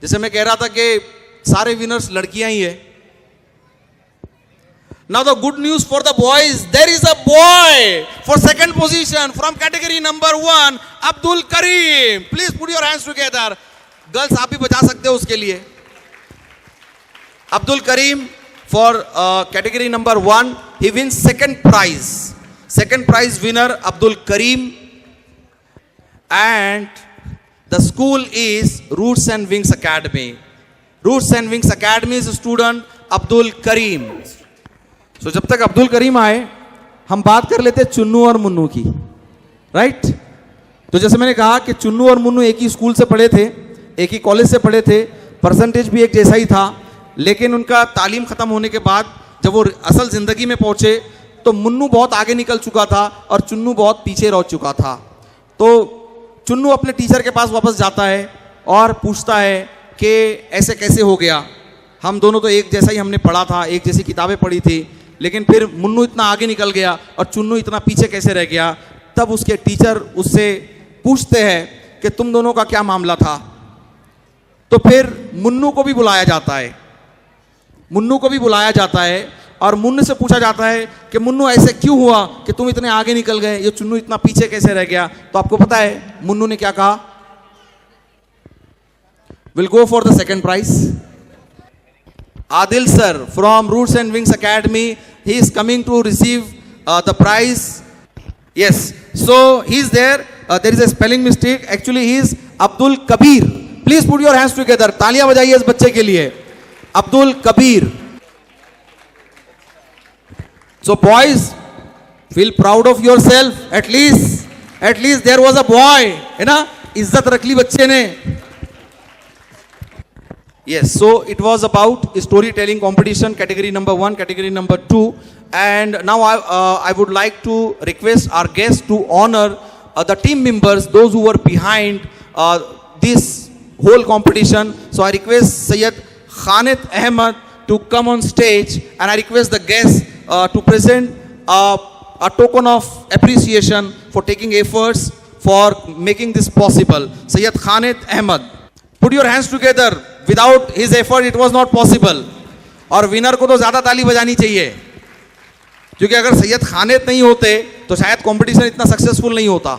जैसे मैं कह रहा था कि सारे विनर्स लड़कियां ही है. Now the good news for the boys, there is a boy for second position from category number 1, Abdul Karim. Please put your hands together. Girls आप भी बजा सकते हो उसके लिए. Abdul Karim for category number 1, he wins second prize. Second prize winner Abdul Karim, and the school is Roots and Wings Academy. Roots and Wings Academy's student Abdul Karim. तो जब तक अब्दुल करीम आए हम बात कर लेते चुन्नू और मुन्नू की, राइट. तो जैसे मैंने कहा कि चुन्नू और मुन्नू एक ही स्कूल से पढ़े थे, एक ही कॉलेज से पढ़े थे, परसेंटेज भी एक जैसा ही था, लेकिन उनका तालीम ख़त्म होने के बाद जब वो असल ज़िंदगी में पहुँचे तो मुन्नू बहुत आगे निकल चुका था और चुन्नू बहुत पीछे रह चुका था. तो चुन्नू अपने टीचर के पास वापस जाता है और पूछता है कि ऐसे कैसे हो गया, हम दोनों तो एक जैसा ही हमने पढ़ा था, एक जैसी किताबें पढ़ी थी, लेकिन फिर मुन्नू इतना आगे निकल गया और चुन्नू इतना पीछे कैसे रह गया. तब उसके टीचर उससे पूछते हैं कि तुम दोनों का क्या मामला था. तो फिर मुन्नू को भी बुलाया जाता है. मुन्नू को भी बुलाया जाता है और मुन्नू से पूछा जाता है कि मुन्नू ऐसे क्यों हुआ कि तुम इतने आगे निकल गए, ये चुन्नू इतना पीछे कैसे रह गया. तो आपको पता है मुन्नू ने क्या कहा. Will go for the second prize. Adil sir from Roots and Wings Academy, he is coming to receive the prize. Yes, so he is there. There is a spelling mistake. Actually, he is Abdul Kabir. Please put your hands together. तालियां बजाइए इस बच्चे के लिए. Abdul Kabir. So boys, feel proud of yourself. At least there was a boy. है ना, इज्जत रख ली बच्चे ने. Yes, so it was about storytelling competition category number 1, category number 2, and now I would like to request our guests to honor the team members, those who were behind this whole competition. So I request Sayyid Khanit Ahmed to come on stage, and I request the guests to present a token of appreciation for taking efforts for making this possible. Sayyid Khanit Ahmed, put your hands together. Without his effort it was not possible. और winner को तो ज्यादा ताली बजानी चाहिए, क्योंकि अगर सैयद खानित नहीं होते तो शायद कंपटीशन इतना सक्सेसफुल नहीं होता.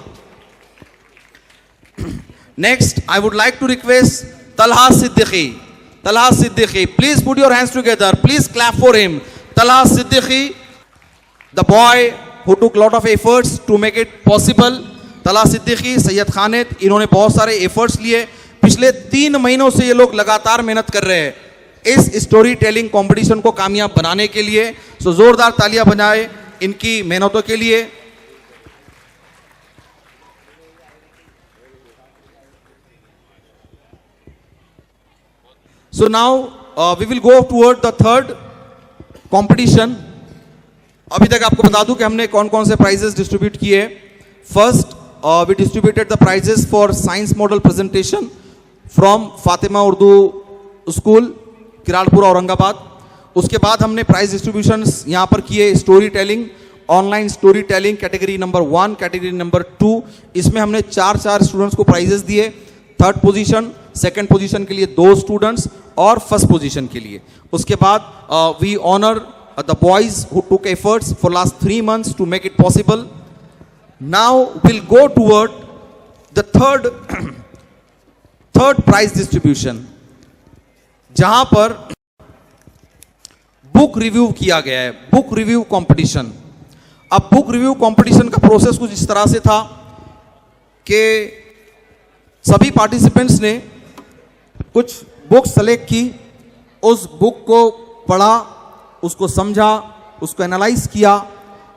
Next I would like to request Talha Siddiqui. Talha Siddiqui. Please put your hands together. Please clap for him. Talha Siddiqui, the boy who took lot of efforts to make it possible. Talha Siddiqui, Sayyid Khanid, इन्होंने बहुत सारे efforts लिए. पिछले 3 महीनों से ये लोग लगातार मेहनत कर रहे हैं इस स्टोरी टेलिंग कंपटीशन को कामयाब बनाने के लिए. सो जोरदार तालियां बजाएं इनकी मेहनतों के लिए. So now we will go toward the third competition. अभी तक आपको बता दूं कि हमने कौन कौन से प्राइजेस डिस्ट्रीब्यूट किए. First we distributed the prizes for science model presentation from Fatima Urdu School, Kiradpura Aurangabad. उसके बाद हमने प्राइज डिस्ट्रीब्यूशंस यहाँ पर किए. Story telling, online story telling category number 1, category number 2, इसमें हमने 4 स्टूडेंट्स को प्राइजेस दिए. थर्ड पोजीशन, सेकंड पोजीशन के लिए 2 स्टूडेंट्स और फर्स्ट पोजीशन के लिए. उसके बाद we honour the boys who took efforts for last 3 months to make it possible. Now will go toward the third prize distribution, जहां पर बुक रिव्यू किया गया है. Book review competition. अब बुक रिव्यू कंपटीशन का प्रोसेस कुछ इस तरह से था कि सभी पार्टिसिपेंट्स ने कुछ बुक सेलेक्ट की, उस बुक को पढ़ा, उसको समझा, उसको एनालाइज किया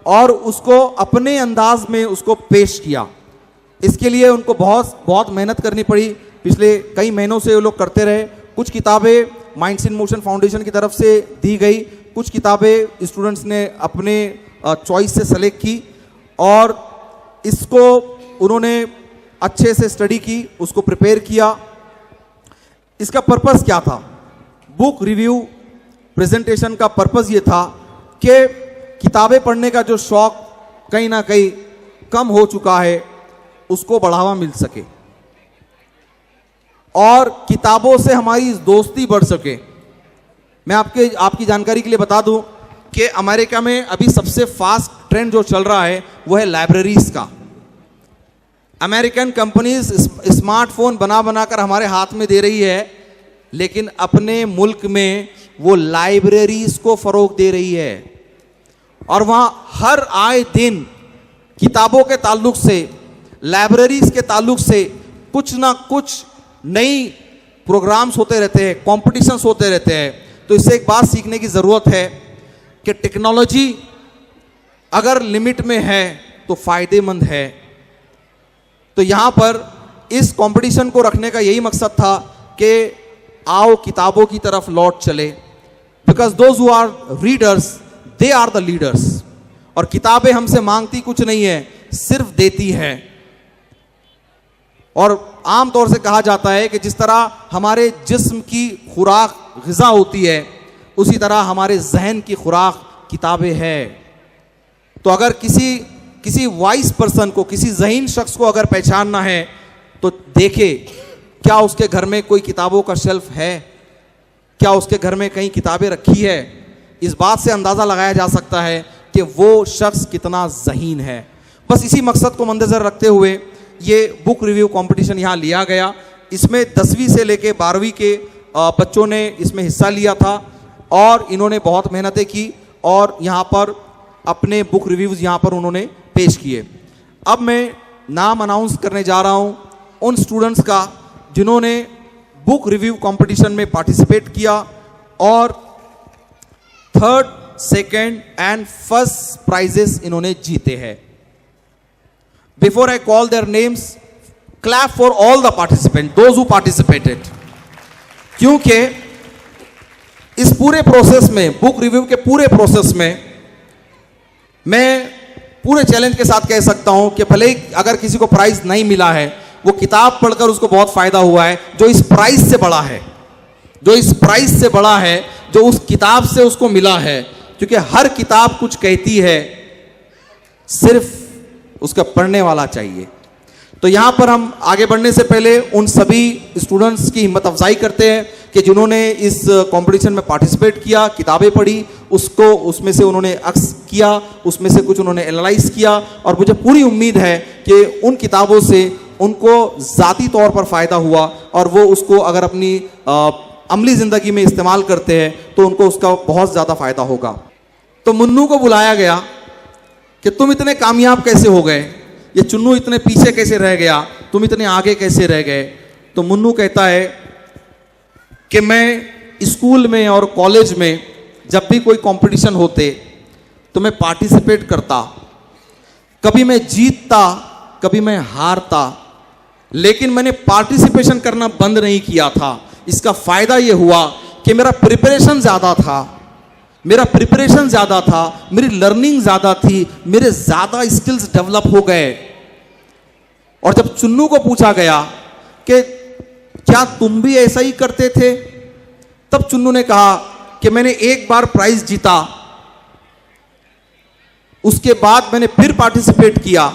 और उसको अपने अंदाज में उसको पेश किया. इसके लिए उनको बहुत मेहनत करनी पड़ी. पिछले कई महीनों से वो लोग करते रहे. कुछ किताबें माइंड्स इन मोशन फाउंडेशन की तरफ से दी गई, कुछ किताबें स्टूडेंट्स ने अपने चॉइस से सेलेक्ट की और इसको उन्होंने अच्छे से स्टडी की, उसको प्रिपेयर किया. इसका पर्पस क्या था? बुक रिव्यू प्रेजेंटेशन का पर्पस ये था कि किताबें पढ़ने का जो शौक कहीं ना कहीं कम हो चुका है उसको बढ़ावा मिल सके और किताबों से हमारी दोस्ती बढ़ सके. मैं आपकी जानकारी के लिए बता दूं कि अमेरिका में अभी सबसे फास्ट ट्रेंड जो चल रहा है वो है लाइब्रेरीज का. अमेरिकन कंपनीज स्मार्टफोन बनाकर हमारे हाथ में दे रही है, लेकिन अपने मुल्क में वो लाइब्रेरीज को फरोग दे रही है और वहाँ हर आए दिन किताबों के ताल्लुक से, लाइब्रेरीज के ताल्लुक से कुछ ना कुछ नई प्रोग्राम्स होते रहते हैं, कॉम्पिटिशन्स होते रहते हैं. तो इससे एक बात सीखने की ज़रूरत है कि टेक्नोलॉजी अगर लिमिट में है तो फ़ायदेमंद है. तो यहाँ पर इस कंपटीशन को रखने का यही मकसद था कि आओ किताबों की तरफ लौट चले. Because those who are readers they are the leaders. और किताबें हमसे मांगती कुछ नहीं है, सिर्फ देती है. और आम तौर से कहा जाता है कि जिस तरह हमारे जिस्म की खुराक ग़िज़ा होती है, उसी तरह हमारे जहन की खुराक किताबें हैं. तो अगर किसी वाइस पर्सन को, किसी ज़हीन शख्स को अगर पहचानना है तो देखे क्या उसके घर में कोई किताबों का शेल्फ है, क्या उसके घर में कहीं किताबें रखी है. इस बात से अंदाज़ा लगाया जा सकता है कि वो शख्स कितना ज़हीन है. बस इसी मकसद को मद्देनज़र रखते हुए ये बुक रिव्यू कंपटीशन यहाँ लिया गया. इसमें 10वीं से लेके 12वीं के बच्चों ने इसमें हिस्सा लिया था और इन्होंने बहुत मेहनतें की और यहाँ पर अपने बुक रिव्यूज़ यहाँ पर उन्होंने पेश किए. अब मैं नाम अनाउंस करने जा रहा हूँ उन स्टूडेंट्स का जिन्होंने बुक रिव्यू कंपटीशन में पार्टिसिपेट किया और 3rd, 2nd and 1st prices इन्होंने जीते हैं. Before I call their names, clap for all the participants, those who participated. क्योंकि इस पूरे प्रोसेस में, बुक रिव्यू के पूरे प्रोसेस में, मैं पूरे चैलेंज के साथ कह सकता हूं कि भले ही अगर किसी को प्राइज नहीं मिला है, वो किताब पढ़कर उसको बहुत फायदा हुआ है. जो इस प्राइज से बड़ा है, जो इस प्राइज से बड़ा है, जो उस किताब से उसको मिला है, क्योंकि हर किताब कुछ कहती है, सिर्फ उसका पढ़ने वाला चाहिए. तो यहाँ पर हम आगे बढ़ने से पहले उन सभी स्टूडेंट्स की हिम्मत अफजाई करते हैं कि जिन्होंने इस कंपटीशन में पार्टिसिपेट किया, किताबें पढ़ी, उसको उसमें से उन्होंने अक्स किया, उसमें से कुछ उन्होंने एनालाइज किया और मुझे पूरी उम्मीद है कि उन किताबों से उनको ज़ाती तौर पर फ़ायदा हुआ और वो उसको अगर अपनी अमली ज़िंदगी में इस्तेमाल करते हैं तो उनको उसका बहुत ज़्यादा फ़ायदा होगा। तो मुन्नू को बुलाया गया कि तुम इतने कामयाब कैसे हो गए, ये चुन्नू इतने पीछे कैसे रह गया, तुम इतने आगे कैसे रह गए। तो मुन्नू कहता है कि मैं स्कूल में और कॉलेज में जब भी कोई कंपटीशन होते तो मैं पार्टिसिपेट करता, कभी मैं जीतता कभी मैं हारता, लेकिन मैंने पार्टिसिपेशन करना बंद नहीं किया था। इसका फ़ायदा ये हुआ कि मेरा प्रिपरेशन ज़्यादा था, मेरी लर्निंग ज़्यादा थी, मेरे ज़्यादा स्किल्स डेवलप हो गए। और जब चुन्नू को पूछा गया कि क्या तुम भी ऐसा ही करते थे, तब चुन्नू ने कहा कि मैंने एक बार प्राइज जीता, उसके बाद मैंने फिर पार्टिसिपेट किया,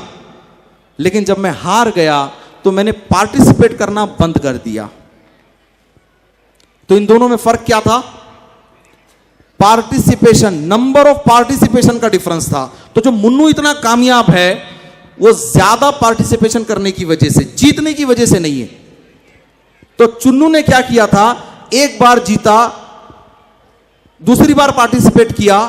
लेकिन जब मैं हार गया तो मैंने पार्टिसिपेट करना बंद कर दिया। तो इन दोनों में फर्क क्या था? पार्टिसिपेशन, नंबर ऑफ पार्टिसिपेशन का डिफरेंस था। तो जो मुन्नू इतना कामयाब है वो ज्यादा पार्टिसिपेशन करने की वजह से, जीतने की वजह से नहीं है। तो चुन्नू ने क्या किया था, एक बार जीता, दूसरी बार पार्टिसिपेट किया,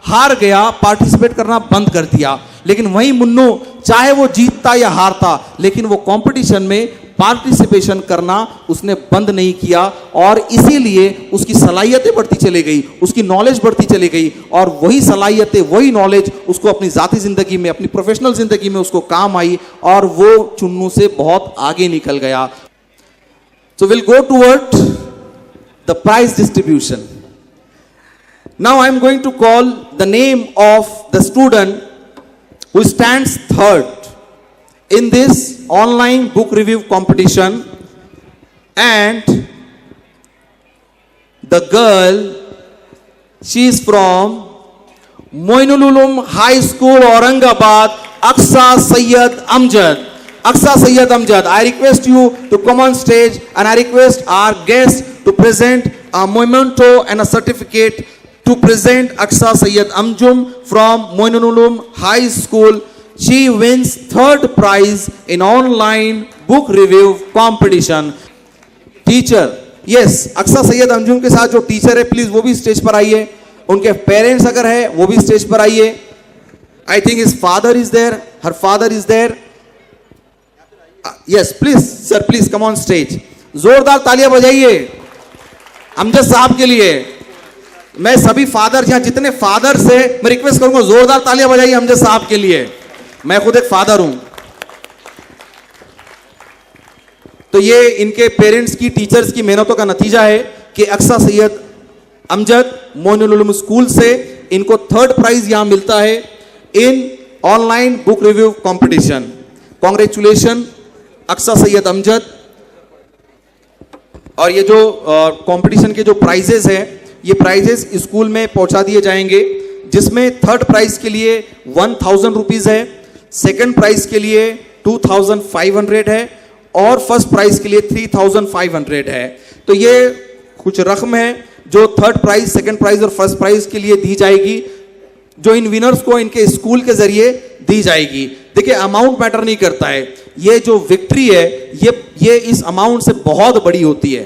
हार गया, पार्टिसिपेट करना बंद कर दिया। लेकिन वही मुन्नू चाहे वो जीतता या हारता, लेकिन वो कंपटीशन में पार्टिसिपेशन करना उसने बंद नहीं किया, और इसीलिए उसकी सलाहियतें बढ़ती चली गई, उसकी नॉलेज बढ़ती चली गई, और वही सलाहियतें, वही नॉलेज उसको अपनी ज़ाती ज़िंदगी में, अपनी प्रोफेशनल ज़िंदगी में उसको काम आई, और वो चुन्नू से बहुत आगे निकल गया। So will go toward the prize distribution. Now I am going to call the name of the student who stands third in this online book review competition, and the girl, she is from Moinul Ulum High School, Aurangabad, Aqsa Sayyid Amjad. Aqsa Sayyid Amjad, I request you to come on stage, and I request our guest to present a memento and a certificate to present Aqsa Sayyid Amjum from Moinul Ulum High School. She wins third prize in online book review competition. Teacher, yes, Aqsa Sayyid Amjum के साथ जो teacher है please वो भी stage पर आइए, उनके parents अगर है वो भी स्टेज पर आइए। I think his father is there, her father is there. Yes, please sir, please come on stage. जोरदार तालियां बजाइए अमजद साहब के लिए। मैं सभी फादर, यहाँ जितने फादर से मैं रिक्वेस्ट करूंगा जोरदार तालियां बजाइए अमजद साहब के लिए। मैं खुद एक फादर हूं। तो ये इनके पेरेंट्स की, टीचर्स की मेहनतों का नतीजा है कि अक्सा सैयद अमजद मोइनुल उलूम स्कूल से इनको थर्ड प्राइज यहां मिलता है in online book review competition. Congratulation Aqsa Sayyed Amjad. और ये जो कंपटीशन के जो प्राइजेस हैं, ये प्राइजेस स्कूल में पहुंचा दिए जाएंगे, जिसमें थर्ड प्राइज के लिए 1000 रुपीज है, सेकंड प्राइज के लिए 2500 है, और फर्स्ट प्राइज के लिए 3500 है। तो ये कुछ रकम है जो थर्ड प्राइज, सेकंड प्राइज और फर्स्ट प्राइज के लिए दी जाएगी, जो इन विनर्स को इनके स्कूल के जरिए दी जाएगी। देखिए अमाउंट मैटर नहीं करता है, ये जो विक्ट्री है ये इस अमाउंट से बहुत बड़ी होती है।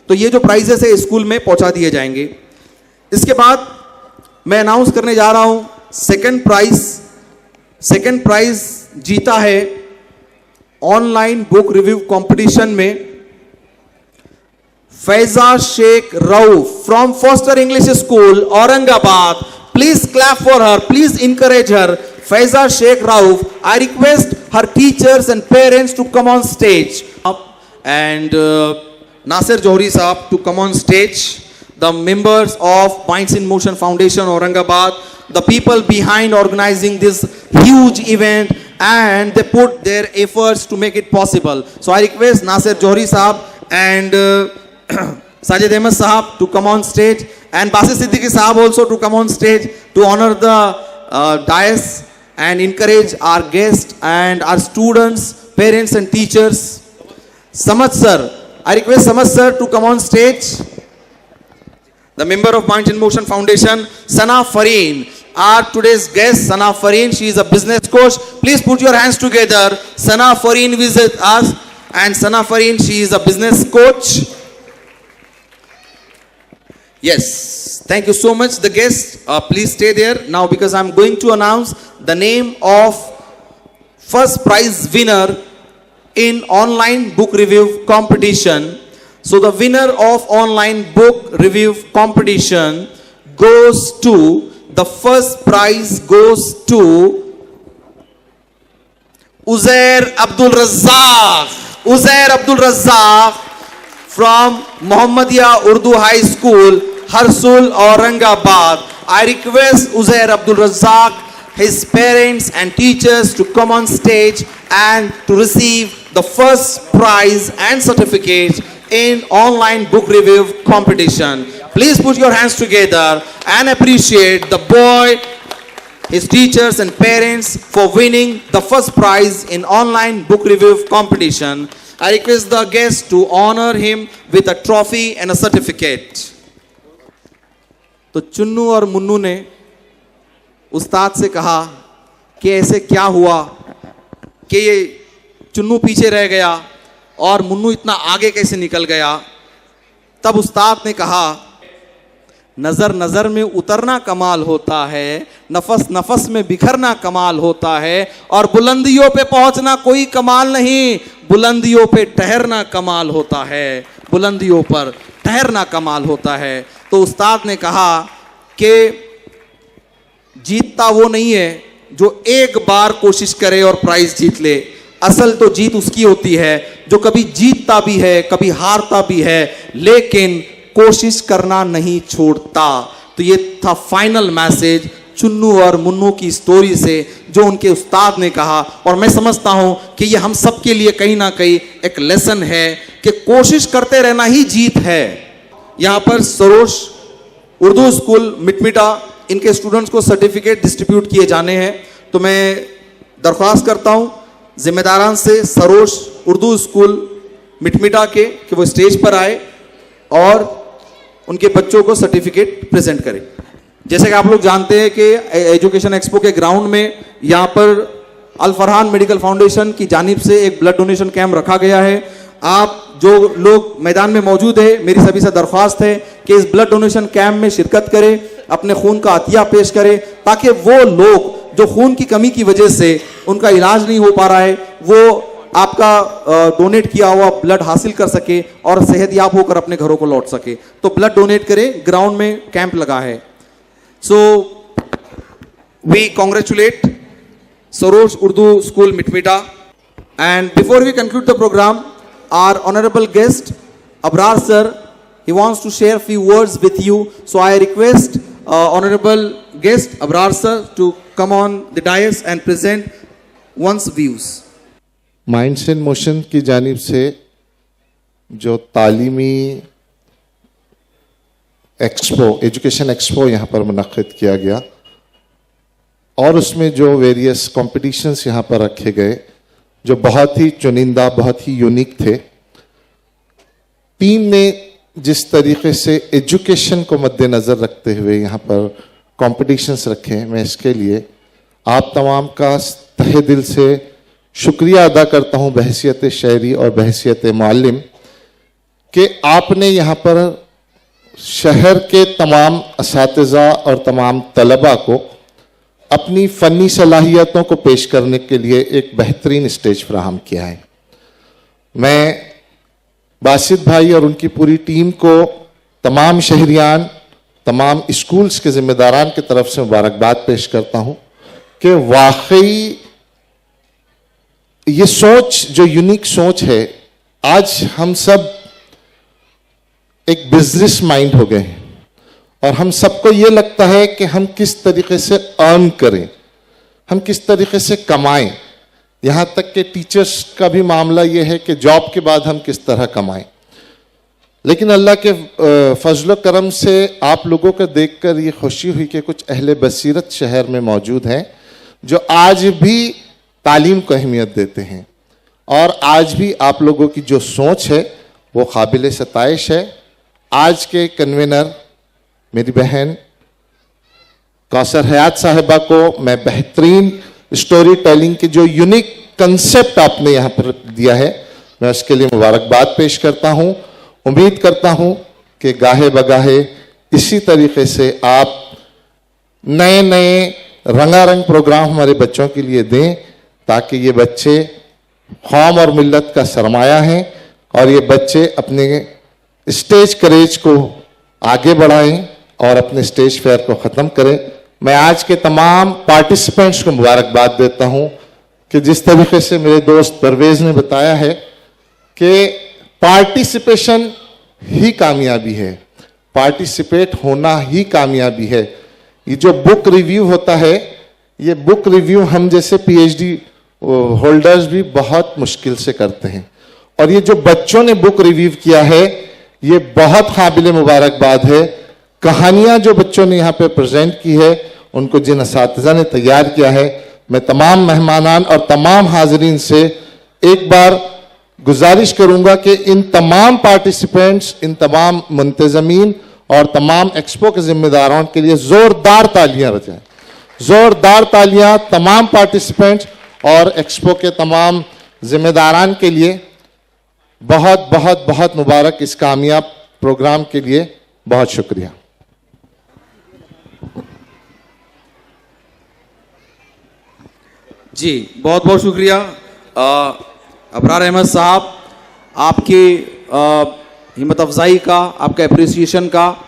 तो ये जो प्राइजेस है स्कूल में पहुंचा दिए जाएंगे। इसके बाद मैं अनाउंस करने जा रहा हूं सेकंड प्राइज जीता है ऑनलाइन बुक रिव्यू कंपटीशन में Faiza Shaikh Rauf from Foster English school Aurangabad. Please clap for her, please encourage her. Faiza Sheikh Rauf. I request her teachers and parents to come on stage. And Nasir Johri Saab to come on stage. The members of Minds in Motion Foundation Aurangabad, the people behind organizing this huge event, and they put their efforts to make it possible. So I request Nasir Johri Saab and Sajid Ahmed Saab to come on stage, and Basit Siddiqui Saab also to come on stage to honor the dais and encourage our guests and our students, parents and teachers. Samad sir, I request Samad sir to come on stage. The member of Minds in Motion Foundation, Sana Fareen, our today's guest. Sana Fareen, she is a business coach. Please put your hands together. Sana Fareen visit us, and Sana Fareen, she is a business coach. Yes, thank you so much. The guests, please stay there now because I'm going to announce the name of first prize winner in online book review competition. So the winner of online book review competition goes to, the first prize goes to Uzair Abdul Razzaq. Uzair Abdul Razzaq from Muhammadiya Urdu High School, Harsul, Aurangabad. I request Uzair Abdul Razzaq, his parents and teachers to come on stage and to receive the first prize and certificate in online book review competition. Please put your hands together and appreciate the boy, his teachers and parents for winning the first prize in online book review competition. I request the guests to honor him with a trophy and a certificate. तो चुन्नू और मुन्नू ने उस्ताद से कहा कि ऐसे क्या हुआ कि ये चुन्नू पीछे रह गया और मुन्नू इतना आगे कैसे निकल गया। तब उस्ताद ने कहा, नज़र नज़र में उतरना कमाल होता है, नफस नफस में बिखरना कमाल होता है, और बुलंदियों पे पहुंचना कोई कमाल नहीं, बुलंदियों पे ठहरना कमाल होता है, बुलंदियों पर ठहरना कमाल होता है। तो उस्ताद ने कहा कि जीतता वो नहीं है जो एक बार कोशिश करे और प्राइज जीत ले, असल तो जीत उसकी होती है जो कभी जीतता भी है, कभी हारता भी है, लेकिन कोशिश करना नहीं छोड़ता। तो ये था फाइनल मैसेज चुन्नू और मुन्नू की स्टोरी से जो उनके उस्ताद ने कहा, और मैं समझता हूं कि ये हम सब के लिए कहीं ना कहीं एक लेसन है कि कोशिश करते रहना ही जीत है। यहाँ पर सरोज उर्दू स्कूल मिटमिटा, इनके स्टूडेंट्स को सर्टिफिकेट डिस्ट्रीब्यूट किए जाने हैं। तो मैं दरख्वास्त करता हूँ जिम्मेदारान से सरोज उर्दू स्कूल मिटमिटा के कि वो स्टेज पर आए और उनके बच्चों को सर्टिफिकेट प्रेजेंट करें। जैसे कि आप लोग जानते हैं कि एजुकेशन एक्सपो के ग्राउंड में यहाँ पर अल फरहान मेडिकल फाउंडेशन की जानिब से एक ब्लड डोनेशन कैंप रखा गया है। आप जो लोग मैदान में मौजूद है, मेरी सभी से दरख्वास्त है कि इस ब्लड डोनेशन कैंप में शिरकत करें, अपने खून का अतिया पेश करें, ताकि वो लोग जो खून की कमी की वजह से उनका इलाज नहीं हो पा रहा है, वो आपका डोनेट किया हुआ ब्लड हासिल कर सके और सेहतयाब होकर अपने घरों को लौट सके। तो ब्लड डोनेट करें, ग्राउंड में कैंप लगा है। So we congratulate Saroj Urdu school Mitmita, and before we conclude the programme, our honorable guest Abrar sir, he wants to share a few words with you, so I request honorable guest Abrar sir to come on the dais and present one's views. Minds in motion की जानिब से जो तालीमी expo, education expo यहाँ पर मुनक्किद किया गया और उसमें जो वेरियस कॉम्पिटिशन्स यहाँ पर रखे गए जो बहुत ही चुनिंदा, बहुत ही यूनिक थे। टीम ने जिस तरीके से एजुकेशन को मद्देनज़र रखते हुए यहाँ पर कॉम्पिटिशन्स रखे, मैं इसके लिए आप तमाम का तहे दिल से शुक्रिया अदा करता हूँ बहैसियत शहरी और बहैसियत मुअल्लिम कि आपने यहाँ पर शहर के तमाम असातिज़ा और तमाम तलबा को अपनी फ़नी सलाहियतों को पेश करने के लिए एक बेहतरीन स्टेज फराहम किया है। मैं बासित भाई और उनकी पूरी टीम को, तमाम शहरियान, तमाम स्कूल्स के ज़िम्मेदारान की तरफ से मुबारकबाद पेश करता हूँ कि वाकई ये सोच जो यूनिक सोच है, आज हम सब एक बिजनेस माइंड हो गए हैं और हम सबको ये लगता है कि हम किस तरीके से अर्न करें, हम किस तरीके से कमाएं। यहाँ तक कि टीचर्स का भी मामला ये है कि जॉब के बाद हम किस तरह कमाएं। लेकिन अल्लाह के फजल करम से आप लोगों को देखकर ये खुशी हुई कि कुछ अहले बसीरत शहर में मौजूद हैं जो आज भी तालीम को अहमियत देते हैं और आज भी आप लोगों की जो सोच है वो काबिल सताइश है। आज के कन्वीनर मेरी बहन कौसर हयात साहिबा को मैं बेहतरीन स्टोरी टेलिंग की जो यूनिक कंसेप्ट आपने यहाँ पर दिया है, मैं उसके लिए मुबारकबाद पेश करता हूँ। उम्मीद करता हूँ कि गाहे बगाहे इसी तरीके से आप नए नए रंगारंग प्रोग्राम हमारे बच्चों के लिए दें, ताकि ये बच्चे कौम और मिल्लत का सरमाया हैं और ये बच्चे अपने स्टेज करेज को आगे बढ़ाएं और अपने स्टेज फेयर को ख़त्म करें। मैं आज के तमाम पार्टिसिपेंट्स को मुबारकबाद देता हूं कि जिस तरीके से मेरे दोस्त परवेज ने बताया है कि पार्टिसिपेशन ही कामयाबी है, पार्टिसिपेट होना ही कामयाबी है। ये जो बुक रिव्यू होता है, ये बुक रिव्यू हम जैसे पीएचडी होल्डर्स भी बहुत मुश्किल से करते हैं, और ये जो बच्चों ने बुक रिव्यू किया है ये बहुत काबिल मुबारकबाद है। कहानियां जो बच्चों ने यहाँ पे प्रेजेंट की है, उनको जिन असातिज़ा ने तैयार किया है, मैं तमाम मेहमानान और तमाम हाजरीन से एक बार गुजारिश करूंगा कि इन तमाम पार्टिसिपेंट्स, इन तमाम मुंतज़मीन और तमाम एक्सपो के जिम्मेदारों के लिए जोरदार तालियां बजाएं। जोरदार तालियां तमाम पार्टिसिपेंट्स और एक्सपो के तमाम जिम्मेदारान के लिए। बहुत बहुत बहुत मुबारक इस कामयाब प्रोग्राम के लिए। बहुत शुक्रिया। जी बहुत बहुत शुक्रिया अबरार अहमद साहब, आपकी हिम्मत अफजाई का, आपका अप्रिसिएशन का।